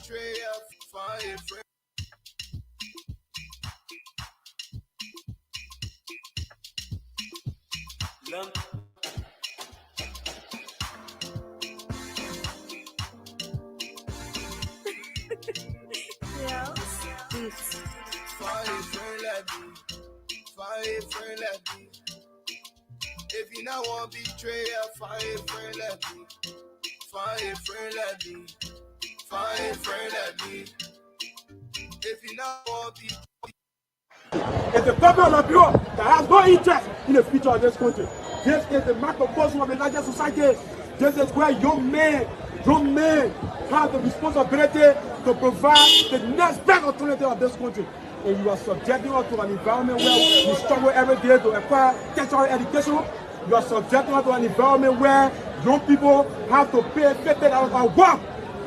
If you not want to betray a fine friend like me, fine friend like me, fine friend like me. If you not want to be. It's the government of Europe that has no interest in the future of this country. This is the microcosm of the larger society. This is where young men have the responsibility to provide the next best alternative of this country. And you are subjecting us to an environment where we struggle every day to acquire tertiary education. You are subjecting us to an environment where young people have to pay $50 a month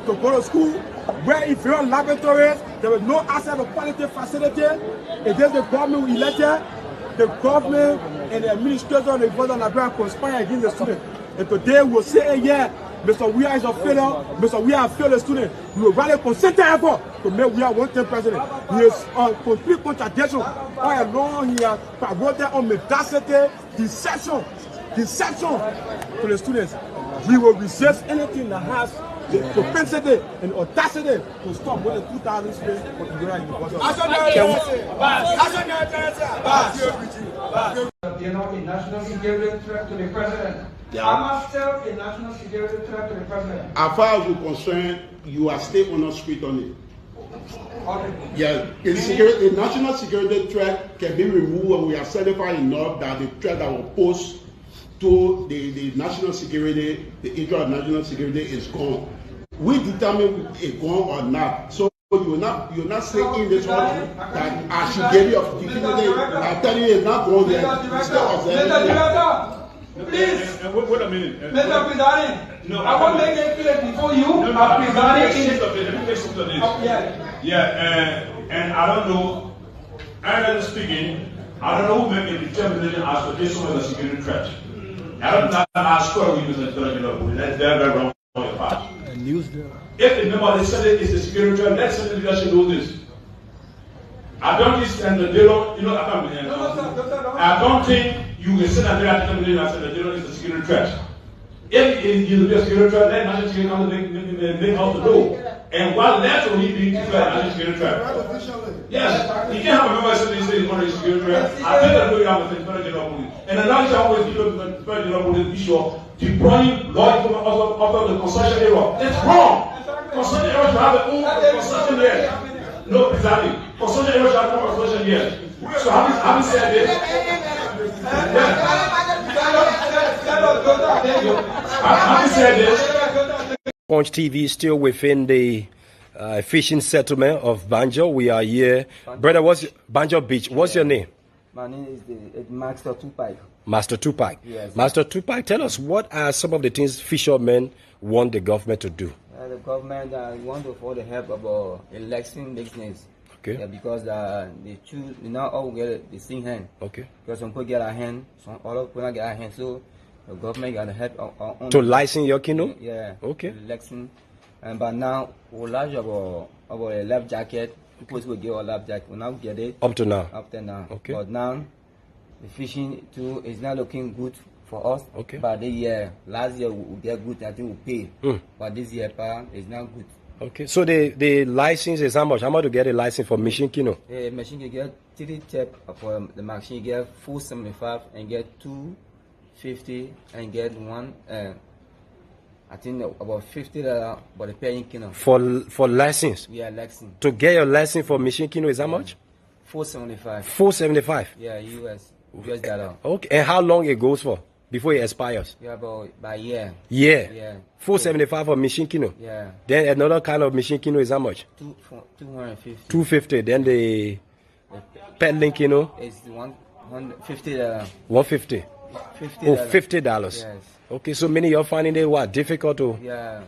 to go to school, where if you're in laboratories, there is no access to quality facility. It is the government we elected, the government and the administration of the University of Liberia conspire against the students. And today we'll say, yeah, Mr. Weah is a failure, Mr. Weah has failed the student. We will rally concerted effort to make Weah one-term president. He is a complete contradiction. All along he has promoted on mendacity, deception to the students. We will resist anything that has the propensity and audacity to stop more than 2,000 students for the University. They're not a national security threat to the president. Yeah. I'm still a national security threat to the president. As far as you're concerned, you are still on the street on it. Okay. Yeah, the national security threat can be removed when we are satisfied enough that the threat that was posed to the national security, the issue of national security is gone. We determine if it's gone or not. So you're not saying in this one that I should give you a security. I tell you it's not gone yet. Please. Wait a minute. Mr. President, no, I want to make it clear before you are presiding. Let me take some of this. And I don't know, I'm speaking, I don't know who made the determination as to this one as a security threat. I don't know ask where we was going to go. That's very wrong on your part. If the member of the Senate is the security threat, let Senate leadership know this. I don't think they don't, I don't think you will send a determination as the general is a security threat. If it is a security threat, let national security council make out the door. And what left will he be declared national security threat? Yes, you can't have a member of the state is one of the security threat. I think that we have a Inspector General Police. And another time with the Inspector General Police be sure deploying law enforcement of the concession area. It's wrong. Concession area should have their own concession here. No, exactly. Concession area should have their own concession here. So having said this, having said this, Punch TV is still within the fishing settlement of Banjo. We are here. Brother, what's Banjo Beach? What's your name? My name is Master Tupac. Master Tupac. Yes. Master Tupac, tell us what are some of the things fishermen want the government to do? The government want to for the help about election business. Okay. Yeah, because they choose, they not all get the same hand. Okay. Because some people get a hand, some other people not get a hand. So the government got to help on To license your canoe? Yeah. Okay. Election. But now we large about a life jacket. People will get a life jacket. We now get it. Up to now? Up to now. Okay. But now the fishing too is not looking good for us. Okay. But the year, last year we get good. I think we pay. But this year, is not good. Okay. So the license is how much? How much to get a license for machine canoe? The machine you get 3 tap for the machine. You get 475 and get 250 and get one. I think about $50 for the paying canoe. For license? Yeah, license. To get your license for machine canoe is how much? 475. 475? Yeah, US dollar. Okay. And how long it goes for before it expires? Yeah, about by year. Yeah. Yeah. 475 for machine canoe. Yeah. Then another kind of machine canoe is how much? 250. 250. Then the peddling canoe? It's $150. 150. $50. Oh, $50. Yes. Okay, so many you're finding it what difficult to? Yeah.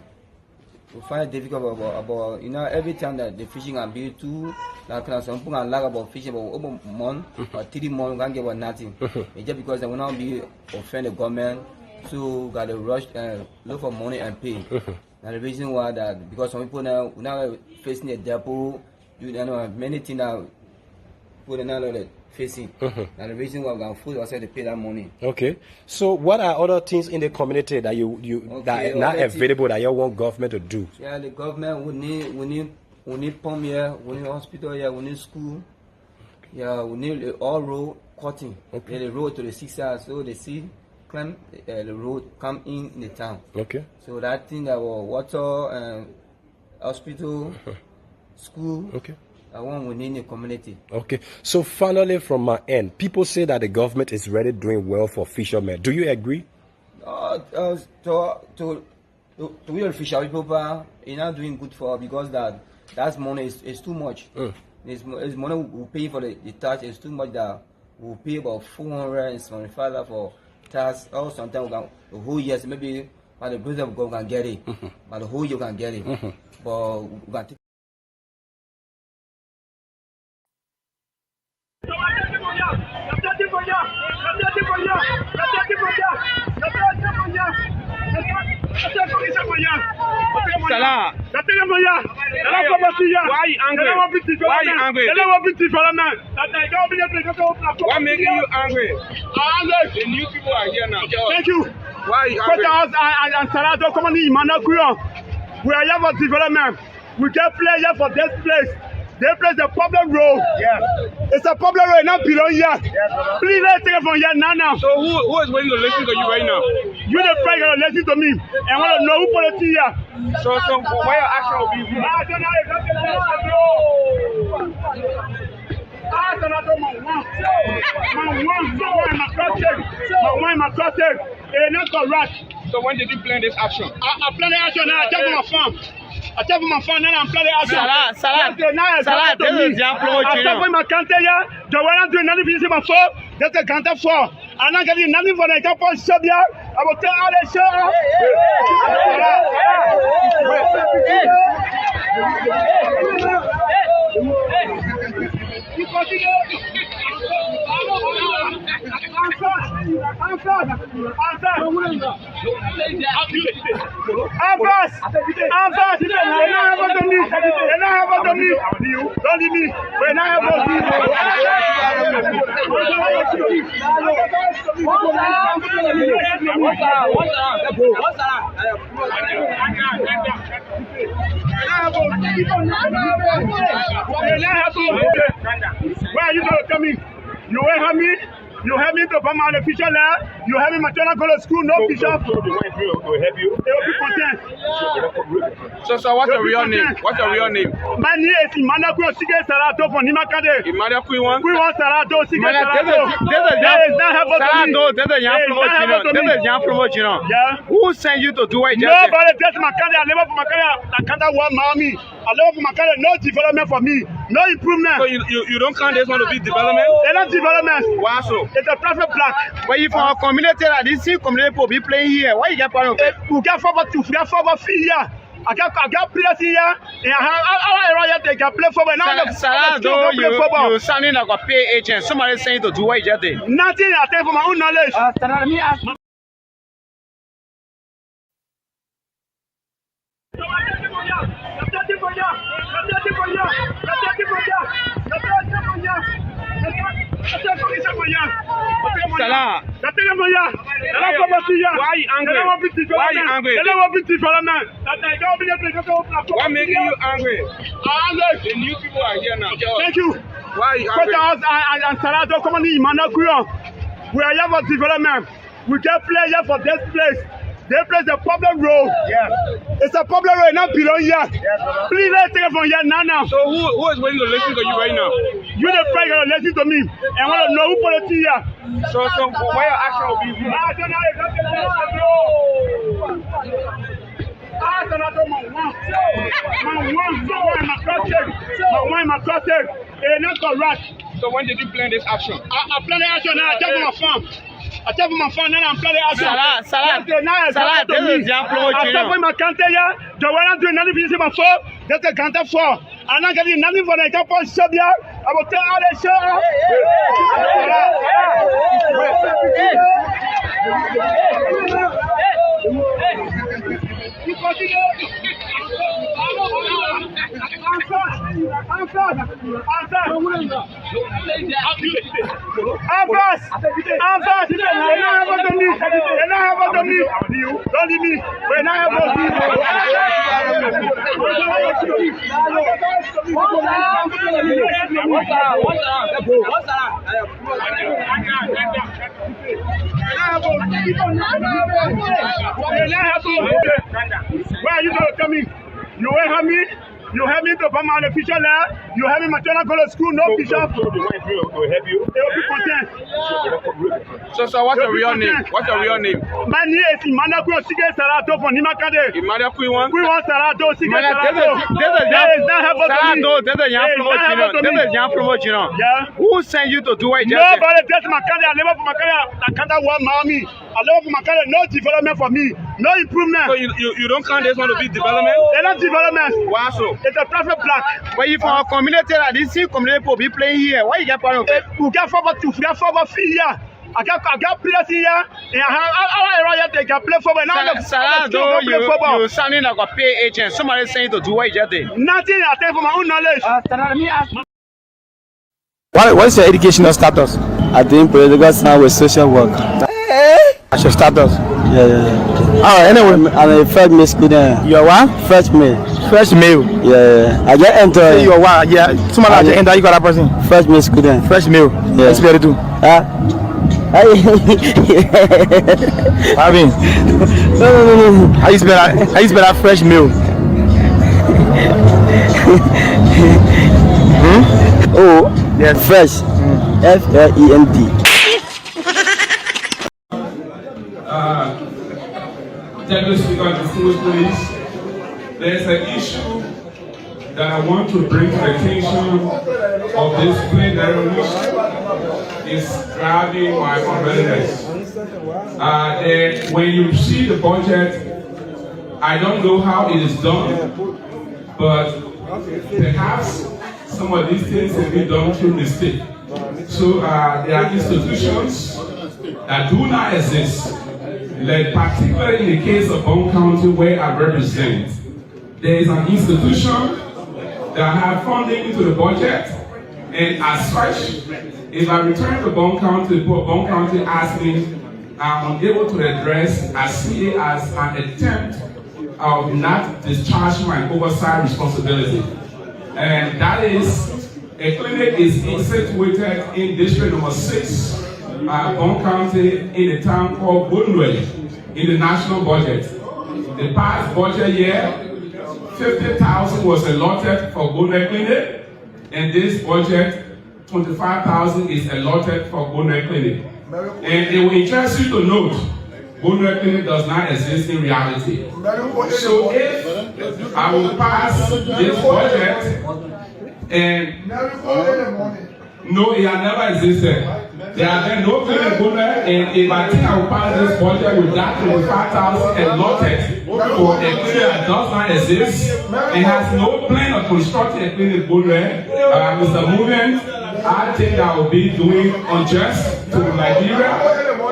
We find it difficult about every time that the fishing can be too like some people can lag about fishing about over month or 3 months can't get about nothing. It's just because they will not be offend the government, so got to rush and look for money and pay. And the reason why that, because some people now facing the depot, you know, many things that people now facing. And the reason why we can force ourselves to pay that money. Okay. So what are other things in the community that that are not available that you want government to do? Yeah, the government we need pump here, we need hospital here, we need school. Yeah, we need all road cutting. Okay. Yeah, the road to the 6 hours, so they see climb the road come in the town. Okay. So that thing that was water, hospital, school. Okay. I want we need in the community. Okay. So finally, from my end, people say that the government is really doing well for fishermen. Do you agree? To real fisher people, you're not doing good for because that's money is too much. It's money we pay for the tax is too much that we pay about 475 for tax. Or sometimes the whole year, maybe by the grace of God can get it, but the whole year can get it. But we can take Salah. Why you angry? Why you angry? What making you angry? The new people are here now. Thank you. Why you angry? And Salah don't come on in Manakuyo. We are here for development. We get players for this place. They place the problem road. Yes. It's a problem road, not belong here. Please let's take it from here now. So who is waiting to listen to you right now? You the president to listen to me. And want to know who politics here. So why your action will be? So when did you plan this action? I plan the action now. I tell my farm. I tell my farm now. I'm planning action. Salah, this is the employee. I tell my country here. The one I'm doing nothing for my phone. That's a counter for. I'm not getting nothing for the couple of shop here. I will tell all the show. Where are you going to come in? You will help me? You help me to come on the fisher land. You help me my children go to school, no fisher. They will help you. They will be content. So what's your real name? What's your real name? My name is Emmanuel Kuyo Sige Sarato from Nimakade. Emmanuel Kuiwan. Kuiwan Sarato Sige Sarato. Yeah. Who sent you to do it? Nobody just Makade. I live for Makade. I can't want mommy. I live for Makade. No development for me. No improvement. So you don't count this one to be development? They're not development. Why so? It's a traffic block. But if our community like this community will be playing here, why you get part of it? We get forward to here. I got players here. And I they can play football. Now Salah, though you sounding like a pay agent. Somebody saying to do what you just did. Nothing. I tell you from my own knowledge. Let me ask. Salah. Why you angry? Why you angry? What making you angry? The new people are here now. Thank you. Why you angry? And Salah don't come on in Manakuyo. We are here for development. We get players for this place. They place the problem road. Yes. It's a problem road, not belong here. Please let's take it from here now. So who is waiting to listen to you right now? You the president to listen to me. And want to know who politics here. So why your action will be? So when did you plan this action? I plan the action now. I tell my farm. I tell my phone now. I'm planning action. Salah, this is the employee. I tell my country here. The one I'm doing nothing for my phone. That's a counter for. I'm not getting nothing for the couple of shop here. I will tell all the show. Where are you going to tell me? You will help me? You help me to come on the official level. You help me my children go to school, no bishop. They will be content. So what's your real name? What's your real name? My name is Emmanuel Kwe Sige Sarato from Nimakade. Emmanuel Kwe Sarato, Sige Sarato. This is young promotion. Yeah. Who sent you to do it? Nobody test Makade. I live for Makade. I can't want mommy. I live for Makade. No development for me. No improvement. So you don't count this one to be development? They're not development. Why so? It's a traffic block. But if our community like this, community will be playing here. Why you get part of it? We get forward to here. I got players here. And I have to play forward. Now Sarah, you sounding like a pay agent. Somebody saying to do what you just did. Nothing. I take for my own knowledge. What's your educational status? I think political science with social work. What's your status? Yeah. Oh, anyway, I'm a first male student. You're what? First male. First male. Yeah. I get enter. You're what? Yeah. Someone like enter. You got that person. First male student. First male. Yeah. That's very too. Marvin. No. How you spell that fresh male? Oh, yes. Fresh. FLEND. Deputy Speaker, distinguished police, there's an issue that I want to bring to the attention of this plenary, which is driving my unreadiness. When you see the budget, I don't know how it is done, but perhaps some of these things have been done through mistake. So there are institutions that do not exist. Like particularly in the case of Bond County where I represent, there is an institution that have funding into the budget, and as such, if I return to Bond County asks me, I'm unable to address, I see it as an attempt of not discharging my oversight responsibility. And that is, a clinic is situated in District Number 6, Bond County, in a town called Bunwe, in the national budget. The past budget year, 50,000 was allotted for Bunwe Clinic, and this budget, 25,000 is allotted for Bunwe Clinic. And it will interest you to note, Bunwe Clinic does not exist in reality. So if I will pass this budget, and no, it has never existed. There have been no clinic Bunwe, and if I think I will pass this budget with that 25,000 allotted for a clinic that does not exist, and has no plan of constructing a clinic Bunwe, Mr. Movement, I think I will be doing unjust to Nigeria,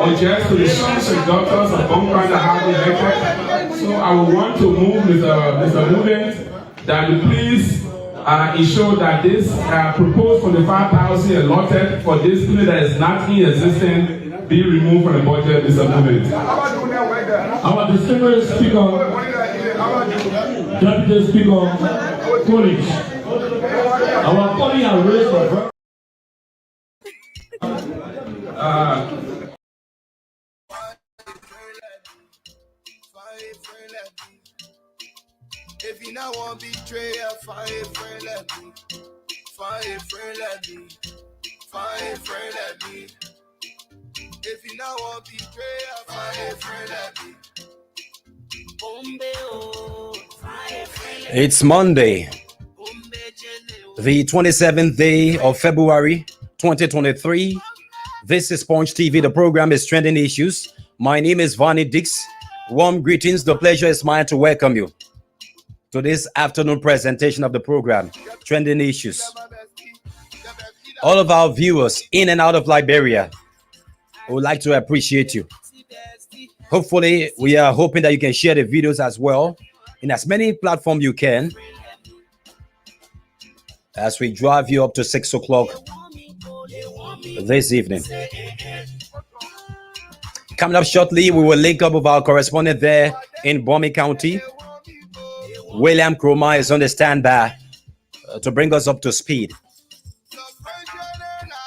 unjust to the sons and daughters of Bond that have been elected. So I would want to move Mr. Movement that you please ensure that this proposed 45,000 allotted for this clinic that is not in existence be removed from the budget, Mr. Movement. Our distinguished speaker, Deputy Speaker, College, our colleague has raised a if you not want to betray, fire friend, let me. Fire friend, let me. Fire friend, let me. If you not want to betray, fire friend, let me. It's Monday, the 27th day of February 2023. This is Punch TV. The program is Trending Issues. My name is Vonnie Dix. Warm greetings. The pleasure is mine to welcome you to this afternoon presentation of the program, Trending Issues. All of our viewers in and out of Liberia, I would like to appreciate you. Hopefully, we are hoping that you can share the videos as well in as many platforms you can as we drive you up to 6 o'clock this evening. Coming up shortly, we will link up with our correspondent there in Bomi County. William Kroma is on the standby to bring us up to speed.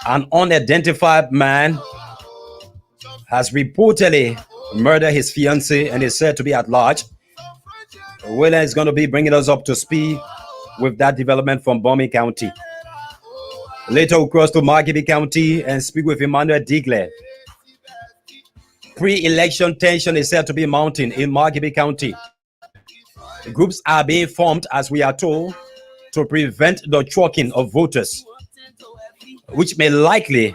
An unidentified man has reportedly murdered his fiancée and is said to be at large. William is going to be bringing us up to speed with that development from Bomi County. Later, we'll cross to Margibi County and speak with Emmanuel Digley. Pre-election tension is said to be mounting in Margibi County. Groups are being formed, as we are told, to prevent the choking of voters, which may likely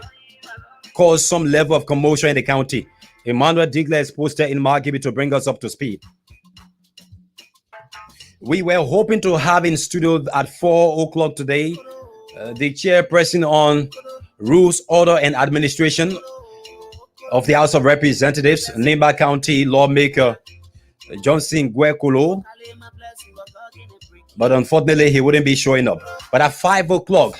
cause some level of commotion in the county. Emmanuel Digley is posted in Margibi to bring us up to speed. We were hoping to have in studio at 4 o'clock today the chairperson on Rules, Order, and Administration of the House of Representatives, Nimba County lawmaker Johnson Gwekolo, but unfortunately he wouldn't be showing up. But at 5 o'clock,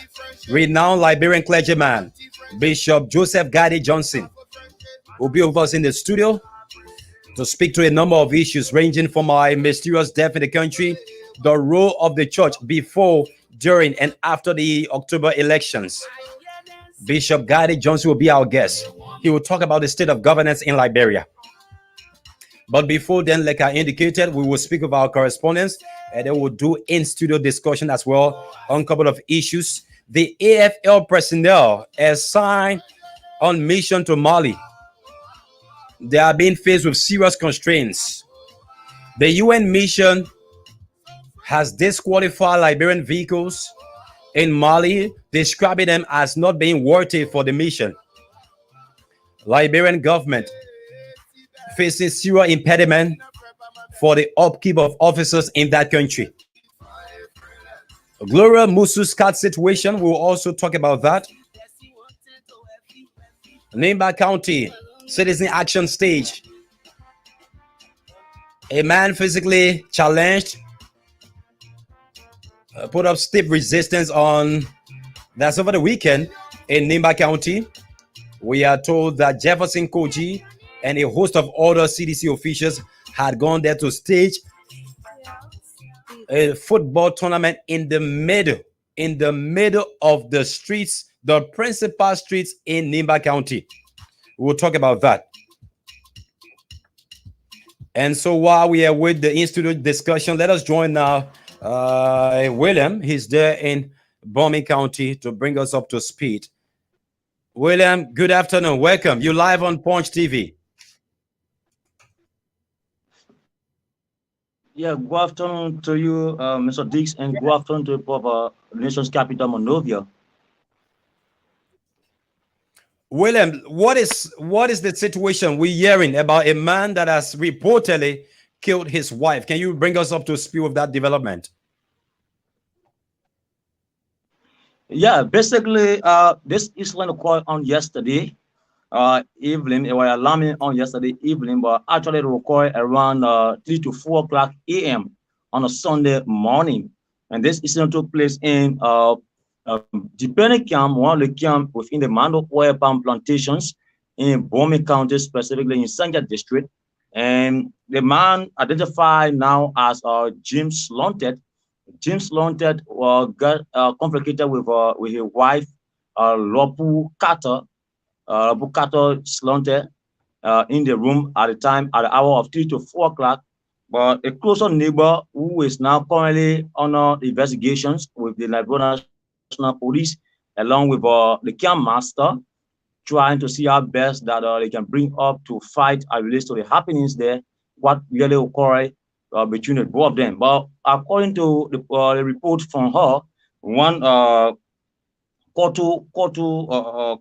renowned Liberian clergyman Bishop Joseph Gadi Johnson will be with us in the studio to speak to a number of issues ranging from our mysterious death in the country, the role of the church before, during, and after the October elections. Bishop Gadi Johnson will be our guest. He will talk about the state of governance in Liberia. But before then, like I indicated, we will speak with our correspondents and then we'll do in-studio discussion as well on a couple of issues. The AFL personnel assigned on mission to Mali, they are being faced with serious constraints. The UN mission has disqualified Liberian vehicles in Mali, describing them as not being worthy for the mission. Liberian government facing serious impediment for the upkeep of officers in that country. Gloria Musu's cat situation, we'll also talk about that. Nimba County citizen action stage. A man physically challenged put up stiff resistance that's over the weekend in Nimba County. We are told that Jefferson Koji and a host of other CDC officials had gone there to stage a football tournament in the middle of the streets, the principal streets in Nimba County. We'll talk about that. And so while we are with the in-studio discussion, let us join now William. He's there in Bomi County to bring us up to speed. William, good afternoon. Welcome. You're live on Punch TV. Yeah, good afternoon to you, Mr. Dix, and good afternoon to the nation's capital, Monrovia. William, what is the situation we're hearing about a man that has reportedly killed his wife? Can you bring us up to speed with that development? Yeah, basically, this incident occurred on yesterday evening. It was alarming on yesterday evening, but actually it occurred around 3 to 4 o'clock a.m. on a Sunday morning. And this incident took place in Dipeni camp, one of the camps within the Mando oil palm plantations in Bomi County, specifically in Sanja district. And the man identified now as James Lontet. James Lontet got complicated with his wife, Lopu Carter. Lopu Carter Lontet in the room at the time, at the hour of 3 to 4 o'clock. But a closer neighbor who is now currently under investigations with the Liberian National Police, along with the camp master, trying to see how best that they can bring up to fight as relates to the happenings there, what really occurred between the both of them. But according to the report from her, one Kotu Kemo.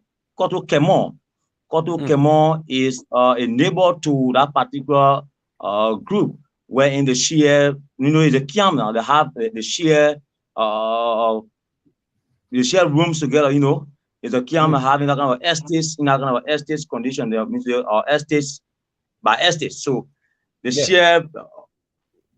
Kotu Kemo is a neighbor to that particular group, where in the share, is a camp now. They have the share rooms together, It's a camp having that kind of estates, in that kind of estates condition. They are estates by estates. So the share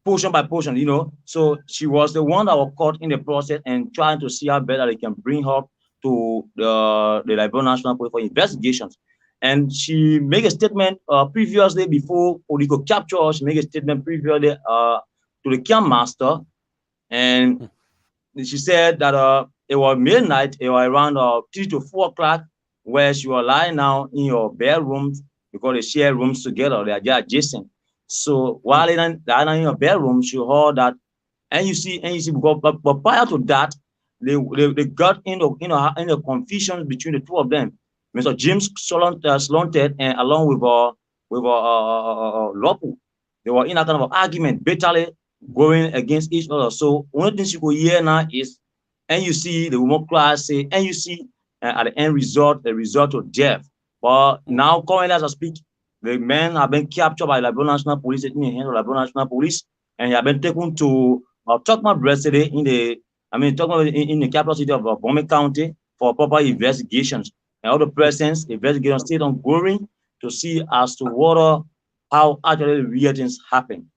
portion by portion, you know. So she was the one that was caught in the process and trying to see how better they can bring her to the Liberia National Police for investigations. And she made a statement previously before Odiko captured her. She made a statement previously to the camp master, and she said that it was midnight, it was around 3 to 4 o'clock, where she was lying now in your bedroom because they share rooms together, they are just adjacent. So while in your bedroom, she heard that, and you see, but prior to that, they got in the confusion between the two of them. Mr. James Slonted and along with Lopu, they were in a kind of argument, bitterly going against each other. So one thing you could hear now is, and you see the woman class say, and you see at the end result, the result of death. But now, currently as I speak, the men have been captured by Liberia National Police, in the hands of Liberia National Police, and he have been taken to Tokma Bressede in the capital city of Bombay County for proper investigations. And all the presence investigations still ongoing to see as to how actually real things happen.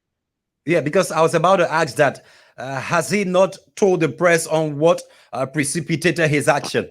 Yeah, because I was about to ask that. Has he not told the press on what precipitated his action?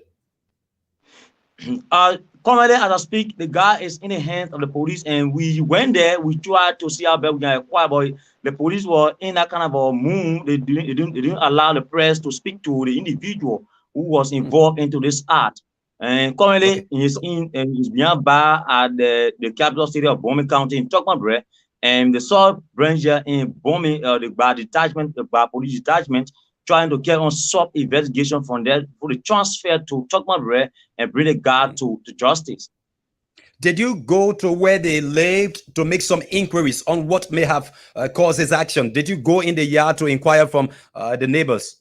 Currently, as I speak, the guy is in the hands of the police, and we went there. We tried to see how bad we can acquire, but the police were in that kind of a mood. They didn't allow the press to speak to the individual who was involved into this act. And currently, he's nearby at the capital city of Bombay County in Tokma, and the sub branch in Bombay, the police detachment, trying to get on sub investigation from there for the transfer to Tokma and bring the guard to justice. Did you go to where they lived to make some inquiries on what may have caused his action? Did you go in the yard to inquire from the neighbors?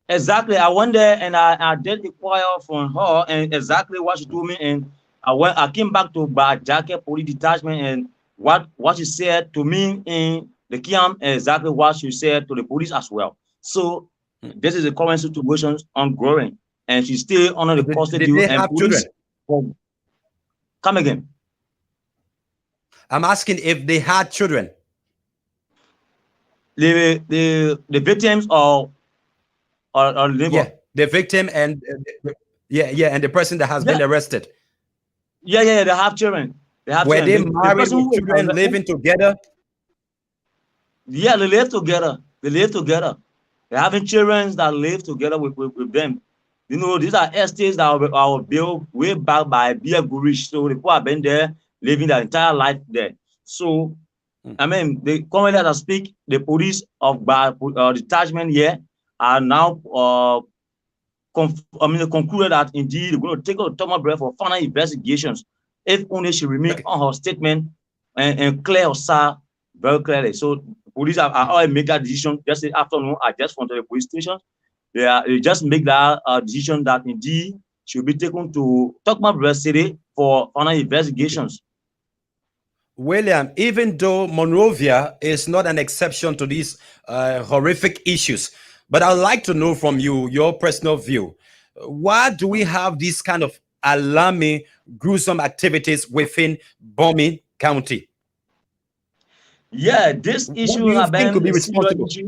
Exactly. I went there and I did inquire from her and exactly what she told me. And I came back to Bajake Police Detachment, and what she said to me in the camp exactly what she said to the police as well. So this is the current situation ongoing, and she's still under the custody. Did they have police. children? Come again. I'm asking if they had children. The victims or yeah, the victim and and the person that has been arrested. Yeah, they have children. They have Were children. they married with children living together? Yeah, they live together. They're having children that live together with them. You know, these are estates that are built way back by Bia Gurish. So the people have been there, living their entire life there. So, I mean, currently as I speak, the police of detachment here are now concluded that indeed they're going to take out Tokma for final investigations, if only she remains on her statement and clear herself very clearly. So police have already made that decision yesterday afternoon. I just went to the police station. They just make that decision that indeed she will be taken to Tokma City for final investigations. William, even though Monrovia is not an exception to these horrific issues, but I'd like to know from you, your personal view, why do we have these kind of alarming, gruesome activities within Bombay County? Yeah, this issue have been could be responsible. These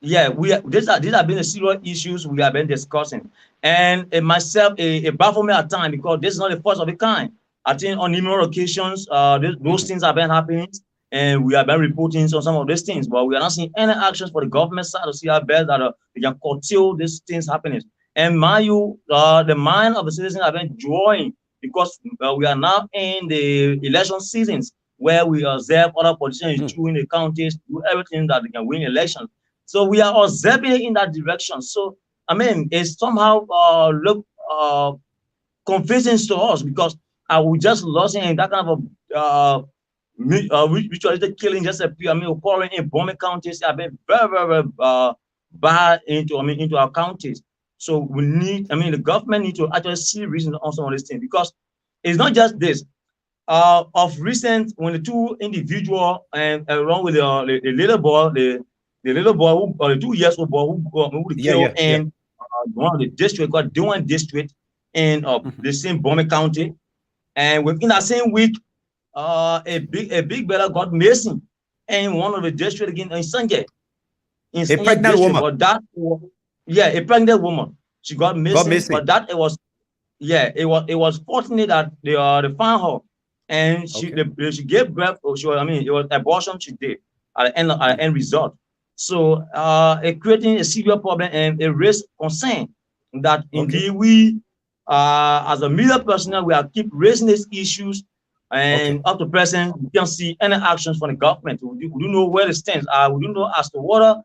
have been the serious issues we have been discussing. And myself, it baffles me at times because this is not the first of the kind. I think on numerous occasions, those things have been happening, and we have been reporting on some of these things, but we are not seeing any actions for the government side to see how best that they can curtail these things happening. And the mind of the citizens have been drawing because we are now in the election seasons where we observe other politicians doing the counties, do everything that they can win elections. So we are observing in that direction. So, I mean, it's somehow look confusing to us because we just lost in that kind of ritualistic killing just occurring in Bombay counties have been very, very bad into our counties. So we need, the government need to actually see reason on some of these things because it's not just this. Of recent, when the two individuals and along with the little boy, the 2 years old boy who killed in one of the district called Duan district in the same Bombay county, and within that same week, a big brother got missing, in one of the districts in Sanje. In A pregnant woman. But that, a pregnant woman. She got missing. But that it was fortunate that they found her, and she gave birth. It was abortion she did at the end result. So it creating a severe problem and it raised concern that indeed we, as a media personnel, we are keep raising these issues, and up to present we can't see any actions from the government. We don't know where it stands. We don't know as to whether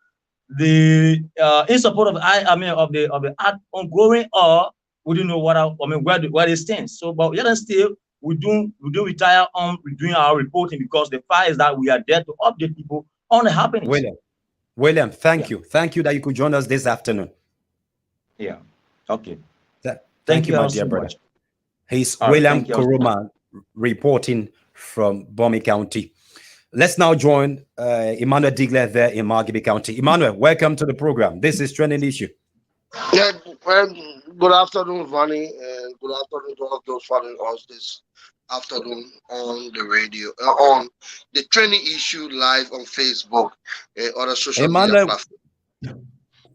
the in support of the act ongoing, or we don't know where it stands. So, but yet and still, we do retire on doing our reporting, because the fact is that we are there to update people on the happenings. William, thank you that you could join us this afternoon. Yeah. Okay. Thank you, my dear brother. He's William Koroma reporting from Bomi County. Let's now join Emmanuel Digler there in Margibi County. Emmanuel, welcome to the program. This is Trending Issue. Yeah, good afternoon, Vani, and good afternoon to all those following us this afternoon on the radio, on the Trending Issue live on Facebook and other social media platforms.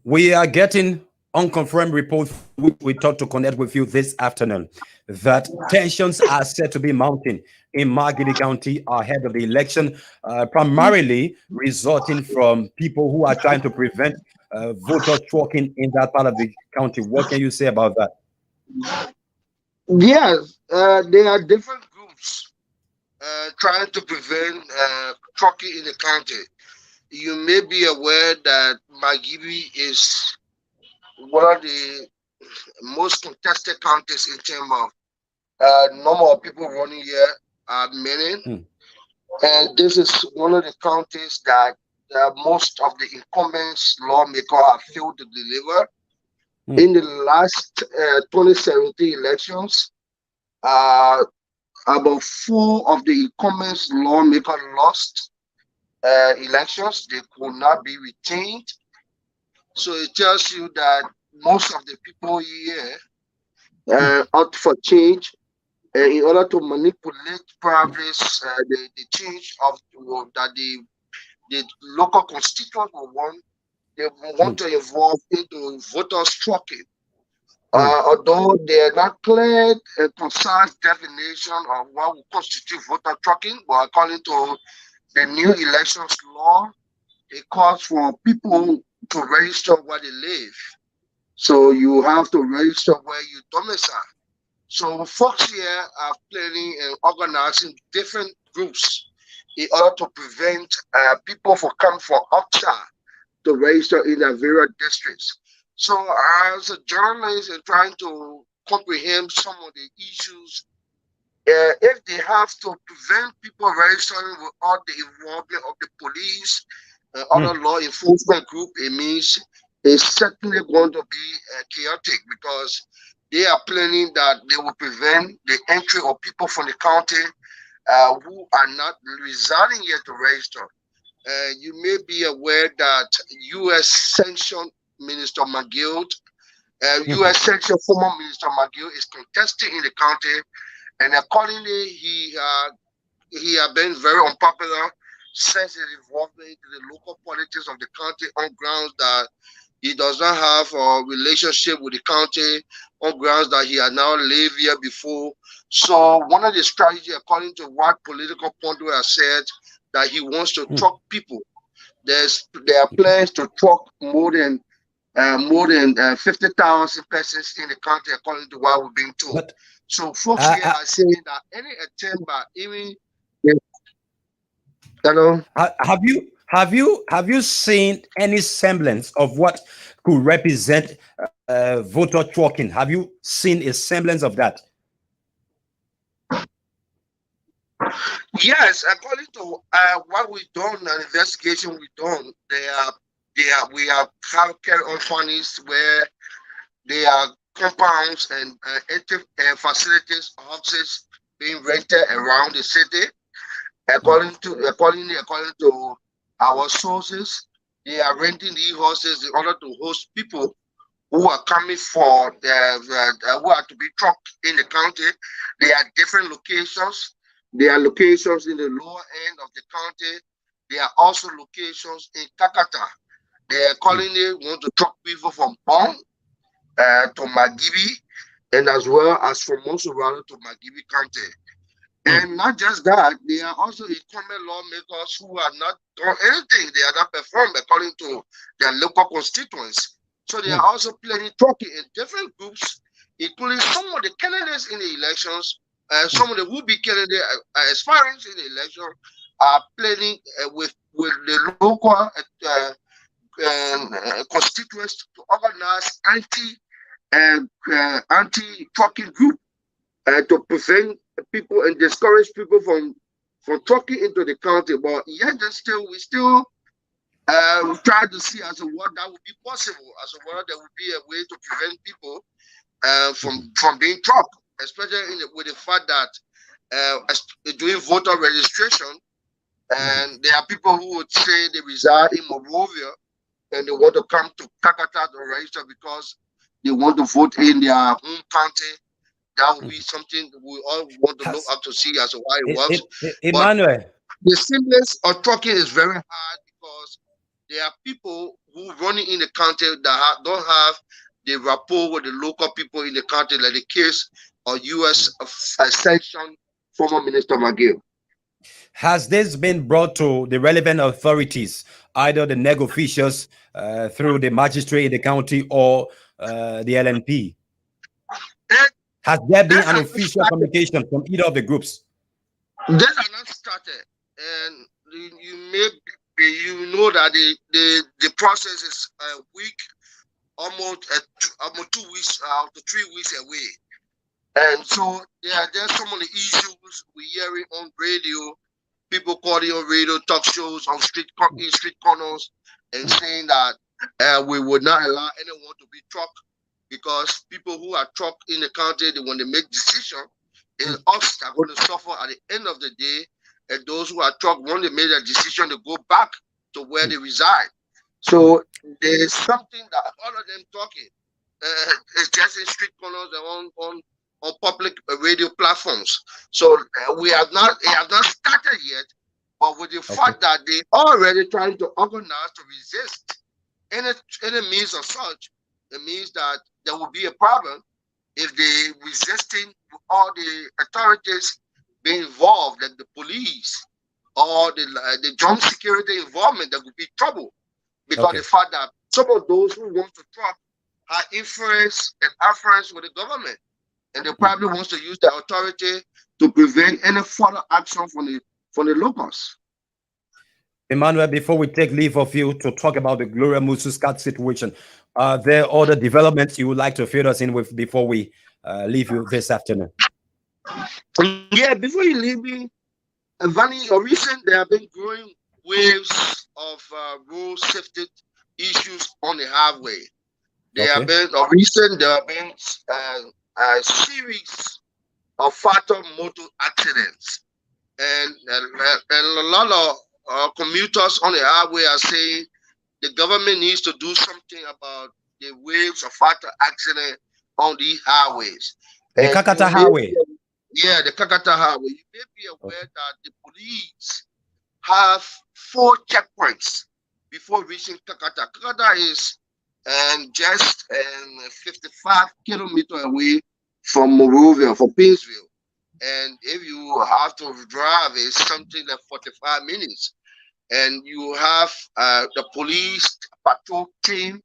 We are getting unconfirmed reports. We thought to connect with you this afternoon that tensions are said to be mounting in Margibi County ahead of the election, primarily resulting from people who are trying to prevent voters walking in that part of the county. What can you say about that? Yes, there are different groups trying to prevent trucking in the county. You may be aware that Margibi is one of the most contested counties in terms of number of people running here are many. And this is one of the counties that most of the incumbents lawmakers have failed to deliver. In the last 2017 elections, about 4 of the incumbents lawmakers lost elections. They could not be retained. So it tells you that most of the people here out for change in order to manipulate probably the change of that the local constituents will want. They want to evolve into voters trucking. Although they are not clear and concise definition of what will constitute voter trucking, but according to the new elections law, it calls for people to register where they live. So you have to register where you domicile. So folks here are planning and organizing different groups in order to prevent people from coming from outside to register in their various districts. So as a journalist and trying to comprehend some of the issues, if they have to prevent people registering without the involvement of the police and other law enforcement group, it means it's certainly going to be chaotic, because they are planning that they will prevent the entry of people from the county who are not residing here to register. You may be aware that U.S. sanctioned Minister McGill, U.S. sanctioned former Minister McGill is contesting in the county, and accordingly, he has been very unpopular since his involvement into the local politics of the county on grounds that he does not have a relationship with the county, on grounds that he had now lived here before. So one of the strategies, according to what political pundits have said, that he wants to truck people. There are plans to truck more than 50,000 persons in the country, according to what we're being told. So folks here are saying that any attempt by even have you seen any semblance of what could represent voter trucking? Have you seen a semblance of that? Yes, according to what we've done, an investigation we've done, we have carried on findings where there are compounds and facilities, houses being rented around the city. According to our sources, they are renting these houses in order to host people who are coming for who are to be trucked in the county. There are different locations. There are locations in the lower end of the county. There are also locations in Kakata. They are calling it, want to truck people from Bong to Magibi, and as well as from Monsuwara to Magibi County. And not just that, they are also incumbent lawmakers who have not done anything. They are not performed according to their local constituents. So they are also planning trucking in different groups, including some of the candidates in the elections, some of the would-be candidates aspiring in the election are planning with the local constituents to organize anti-trucking group to prevent people and discourage people from trucking into the county. But yet we still try to see as a what that would be possible, as a what there would be a way to prevent people from being trucked, especially with the fact that doing voter registration, and there are people who would say they reside in Monrovia and they want to come to Kakata to register because they want to vote in their home county. That would be something we all want to look up to see as to why it works. Emmanuel, but the simplest of trucking is very hard because there are people who running in the county that don't have the rapport with the local people in the county, like the case of U.S. sanctioned former Minister McGill. Has this been brought to the relevant authorities, either the NEG officials through the magistrate in the county or the LNP? Has there been an official communication from either of the groups? This are not started, and you know that the process is a week, almost 2 weeks to 3 weeks away, and so there are just some of the issues we're hearing on radio. People calling on radio talk shows on street corners and saying that we would not allow anyone to be trucked because people who are trucked in the county, when they make decision, and us are going to suffer at the end of the day, and those who are trucked, when they made a decision to go back to where they reside. So there's something that all of them talking. It's just in street corners and on public radio platforms. So it have not started yet, but with the fact that they already trying to organize to resist any means of such, it means that there will be a problem if they resisting all the authorities being involved, like the police or the joint security involvement. There will be trouble because the fact that some of those who want to truck have influence with the government. And they probably wants to use the authority to prevent any further action from the locals. Emmanuel, before we take leave of you to talk about the Gloria Mususcat situation, are there other developments you would like to fill us in with before we leave you this afternoon? Yeah, before you leave me, Vanny, recently there have been growing waves of road safety issues on the highway. There have been a series of fatal motor accidents, and a lot of commuters on the highway are saying the government needs to do something about the waves of fatal accident on these highways. The Kakata Highway. Yeah, the Kakata Highway. You may be aware that the police have 4 checkpoints before reaching Kakata. Kakata is just 55 kilometers away from Monrovia, from Painesville. And if you have to drive, it's something like 45 minutes. And you have the police patrol team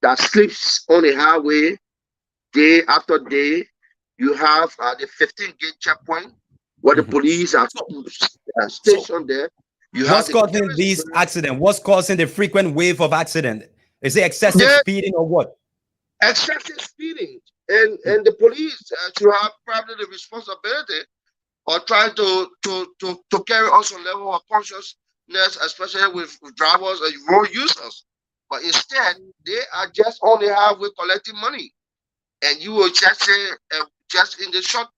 that sleeps on the highway day after day. You have the 15-gate checkpoint where the police are stationed there. What's causing these accidents? What's causing the frequent wave of accident? Is it excessive speeding or what? Excessive speeding. And the police should have probably the responsibility of trying to carry also a level of consciousness, especially with drivers and road users. But instead, they are just on the highway collecting money. And you will just say, just in the short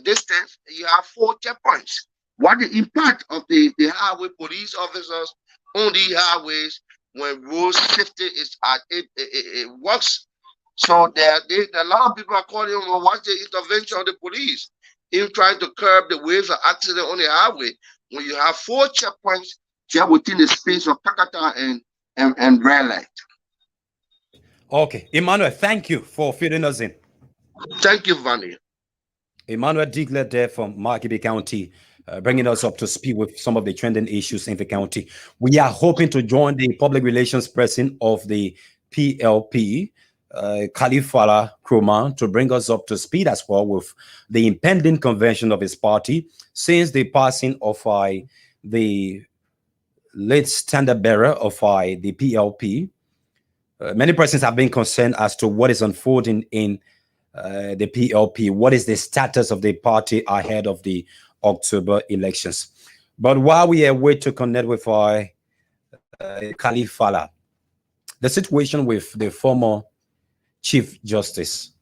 distance, you have 4 checkpoints. What the impact of the highway police officers on the highways when road safety is at it works? So there a lot of people are calling on, well, what's the intervention of the police in trying to curb the waves of accident on the highway when you have 4 checkpoints just within the space of Pakatan and red light. Okay, Emmanuel, thank you for filling us in. Thank you, Vanny. Emmanuel Diegler there from Markebe County, bringing us up to speed with some of the trending issues in the county. We are hoping to join the public relations person of the PLP, Khalifala Kroman, to bring us up to speed as well with the impending convention of his party since the passing of the late standard bearer of the PLP. Many persons have been concerned as to what is unfolding in the PLP. What is the status of the party ahead of the October elections? But while we wait to connect with Khalifala, the situation with the former Chief Justice,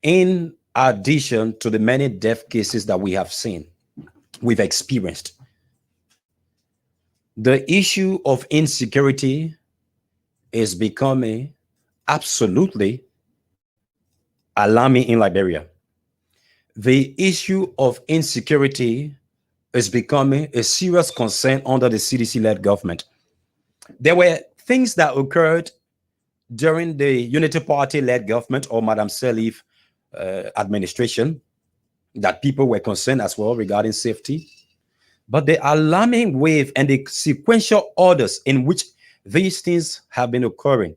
in addition to the many death cases that we have seen, we've experienced, the issue of insecurity is becoming absolutely alarming in Liberia. The issue of insecurity is becoming a serious concern under the CDC-led government. There were things that occurred during the Unity Party-led government or Madam Sirleaf administration that people were concerned as well regarding safety. But the alarming wave and the sequential orders in which these things have been occurring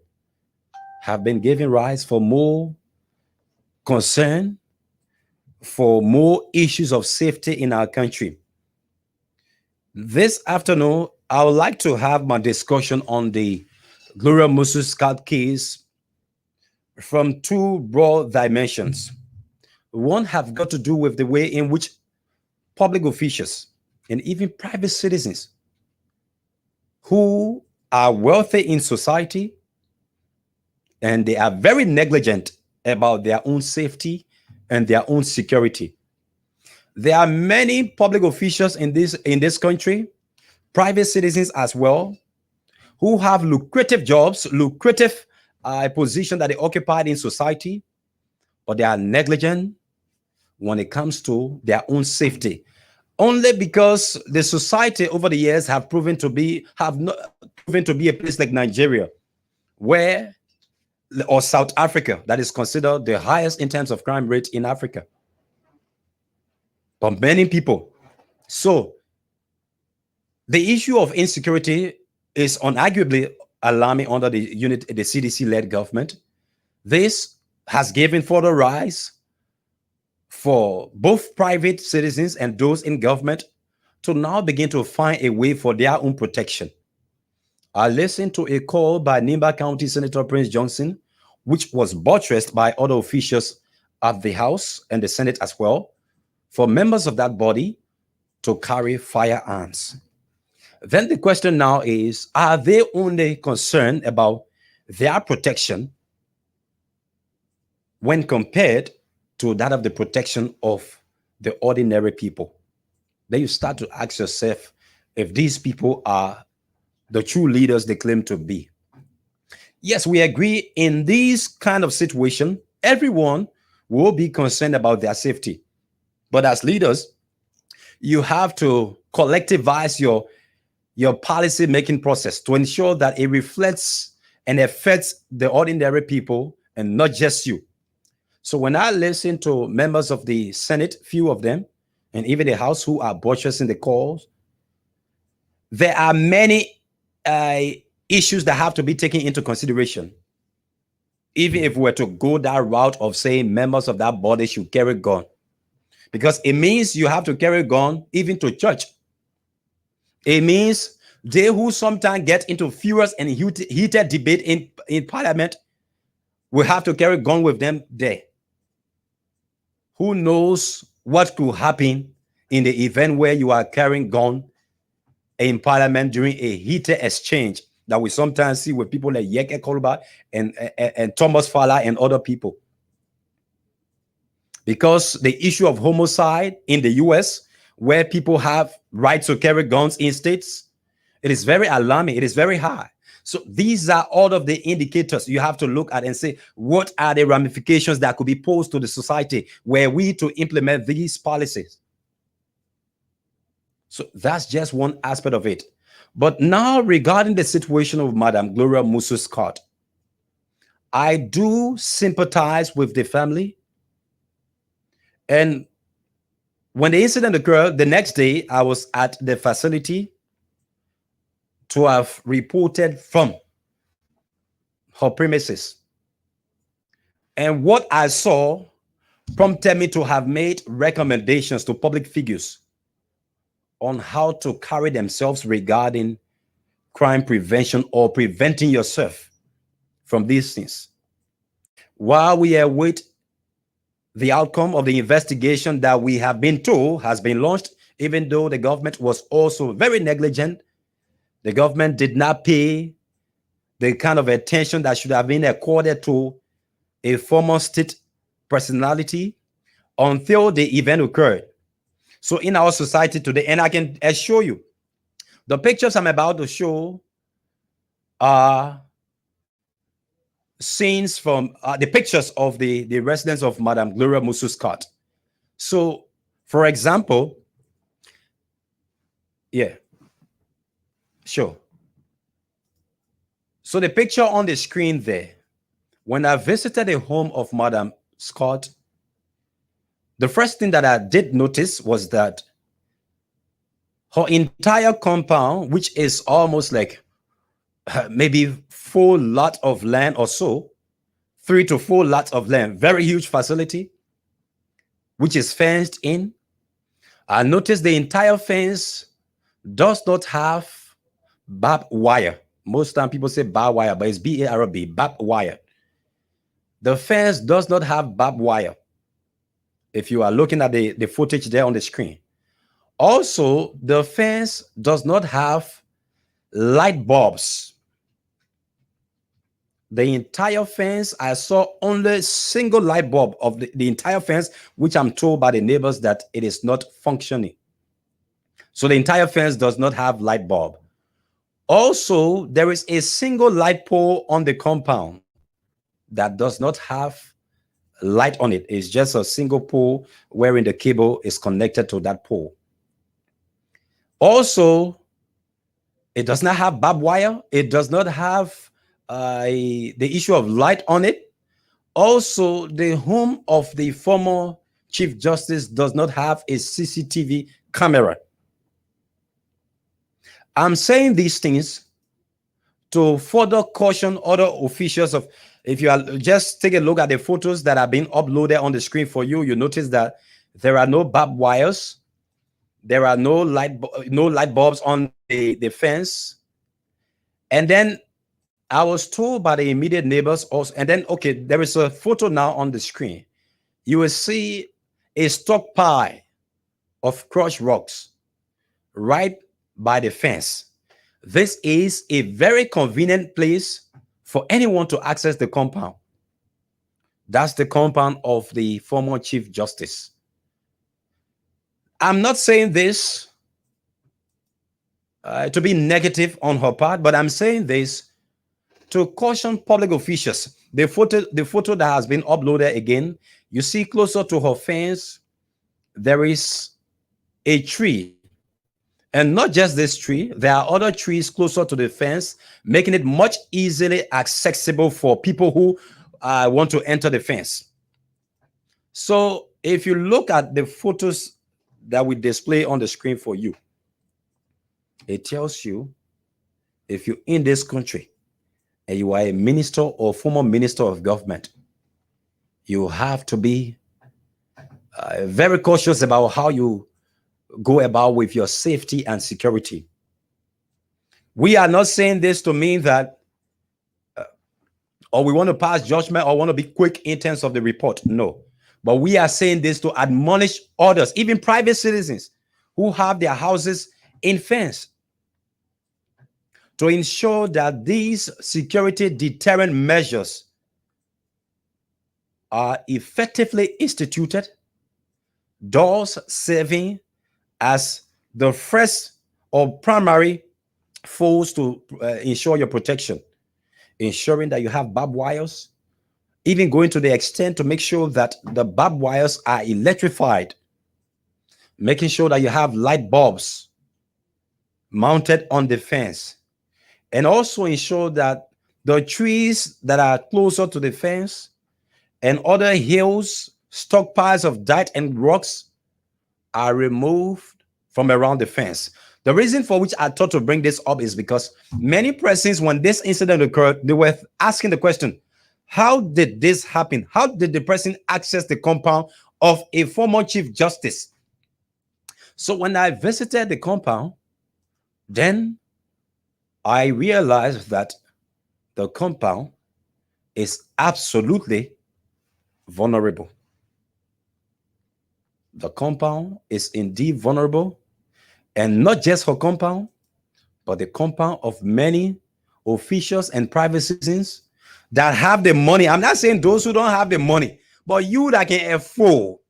have been giving rise for more concern, for more issues of safety in our country. This afternoon, I would like to have my discussion on the Gloria Musu-Scott case from two broad dimensions. One have got to do with the way in which public officials and even private citizens who are wealthy in society and they are very negligent about their own safety and their own security. There are many public officials in this country, private citizens as well, who have lucrative jobs, lucrative position that they occupied in society, but they are negligent when it comes to their own safety. Only because the society over the years have proven to be a place like Nigeria, or South Africa, that is considered the highest in terms of crime rate in Africa. But many people. So the issue of insecurity is unarguably alarming under the CDC-led government. This has given further rise for both private citizens and those in government to now begin to find a way for their own protection. I listened to a call by Nimba County Senator Prince Johnson, which was buttressed by other officials at the House and the Senate as well, for members of that body to carry firearms. Then the question now is, are they only concerned about their protection when compared to that of the protection of the ordinary people? Then you start to ask yourself if these people are the true leaders they claim to be. Yes, we agree in this kind of situation, everyone will be concerned about their safety. But as leaders, you have to collectivize your policy making process to ensure that it reflects and affects the ordinary people and not just you. So when I listen to members of the Senate, few of them, and even the House who are buttressing the calls, there are many issues that have to be taken into consideration. Even if we were to go that route of saying members of that body should carry gun, because it means you have to carry gun even to church. It means they who sometimes get into furious and heated debate in parliament will have to carry gun with them there. Who knows what could happen in the event where you are carrying gun in parliament during a heated exchange that we sometimes see with people like Yeke Kolba and Thomas Fowler and other people. Because the issue of homicide in the US, where people have rights to carry guns in states, it is very alarming. It is very high. So these are all of the indicators you have to look at and say, what are the ramifications that could be posed to the society were we to implement these policies? So that's just one aspect of it. But now regarding the situation of Madam Gloria Musu-Scott, I do sympathize with the family. And when the incident occurred, the next day I was at the facility to have reported from her premises. And what I saw prompted me to have made recommendations to public figures on how to carry themselves regarding crime prevention or preventing yourself from these things. While we await the outcome of the investigation that we have been told has been launched, even though the government was also very negligent, the government did not pay the kind of attention that should have been accorded to a former state personality until the event occurred. So in our society today, and I can assure you, the pictures I'm about to show are scenes from the pictures of the residence of Madam Gloria Musu-Scott. So, for example, yeah, sure. So the picture on the screen there, when I visited the home of Madam Scott, the first thing that I did notice was that her entire compound, which is almost like maybe 4 lots of land or so, 3 to 4 lots of land, very huge facility, which is fenced in. I noticed the entire fence does not have barbed wire. Most time people say barbed wire, but it's B-A-R-B, barbed wire. The fence does not have barbed wire. If you are looking at the footage there on the screen. Also, the fence does not have light bulbs. The entire fence, I saw only a single light bulb of the entire fence, which I'm told by the neighbors that it is not functioning. So the entire fence does not have light bulb. Also, there is a single light pole on the compound that does not have light on it. It's just a single pole wherein the cable is connected to that pole. Also, it does not have barbed wire. It does not have the issue of light on it. Also, the home of the former Chief Justice does not have a CCTV camera. I'm saying these things to further caution other officials of, if you are just take a look at the photos that have been uploaded on the screen for you, you notice that there are no barbed wires. There are no light bulbs on the fence. And then I was told by the immediate neighbors also, and then, okay, there is a photo now on the screen. You will see a stockpile of crushed rocks right by the fence. This is a very convenient place for anyone to access the compound. That's the compound of the former Chief Justice. I'm not saying this to be negative on her part, but I'm saying this to caution public officials. The photo that has been uploaded again, you see closer to her fence, there is a tree. And not just this tree, there are other trees closer to the fence, making it much easily accessible for people who want to enter the fence. So if you look at the photos that we display on the screen for you, it tells you if you're in this country and you are a minister or former minister of government, you have to be very cautious about how you go about with your safety and security. We are not saying this to mean that or we want to pass judgment or want to be quick in terms of the report. No, but we are saying this to admonish others, even private citizens who have their houses in fence, to ensure that these security deterrent measures are effectively instituted, thus serving as the first or primary force to ensure your protection, ensuring that you have barbed wires, even going to the extent to make sure that the barbed wires are electrified, making sure that you have light bulbs mounted on the fence, and also ensure that the trees that are closer to the fence and other hills, stockpiles of dirt and rocks are removed from around the fence. The reason for which I thought to bring this up is because many persons, when this incident occurred, they were asking the question, how did this happen? How did the person access the compound of a former Chief Justice? So when I visited the compound, then I realized that the compound is absolutely vulnerable. The compound is indeed vulnerable, and not just her compound, but the compound of many officials and private citizens that have the money. I'm not saying those who don't have the money, but you that can afford.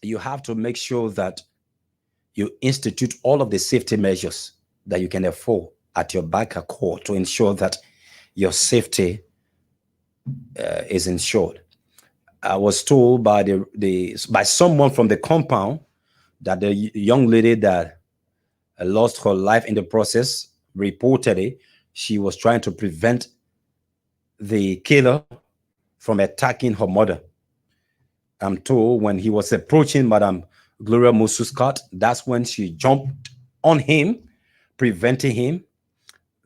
You have to make sure that you institute all of the safety measures that you can afford at your back accord to ensure that your safety is ensured. I was told by by someone from the compound that the young lady that lost her life in the process, reportedly, she was trying to prevent the killer from attacking her mother. I'm told when he was approaching Madame Gloria Mususcat, that's when she jumped on him, preventing him.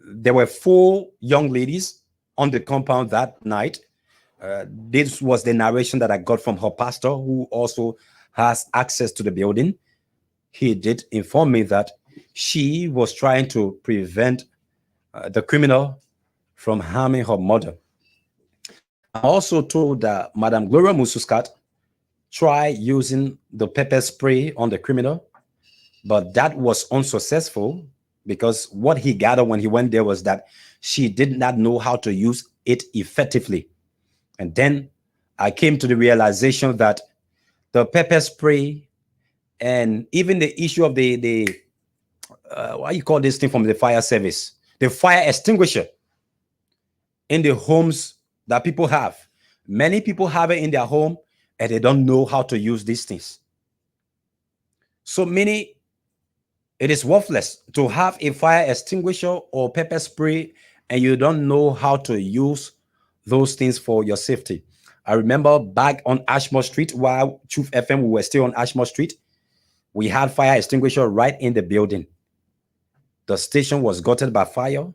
There were 4 young ladies on the compound that night. This was the narration that I got from her pastor, who also has access to the building. He did inform me that she was trying to prevent the criminal from harming her mother. I'm also told that Madame Gloria Mususcat tried using the pepper spray on the criminal, but that was unsuccessful because what he gathered when he went there was that she did not know how to use it effectively. And then I came to the realization that the pepper spray and even the issue of the what you call this thing from the fire service, the fire extinguisher in the homes that people have. Many people have it in their home and they don't know how to use these things. So many, it is worthless to have a fire extinguisher or pepper spray and you don't know how to use those things for your safety. I remember back on Ashmore Street, while Truth FM, we were still on Ashmore Street, we had fire extinguisher right in the building. The station was gutted by fire,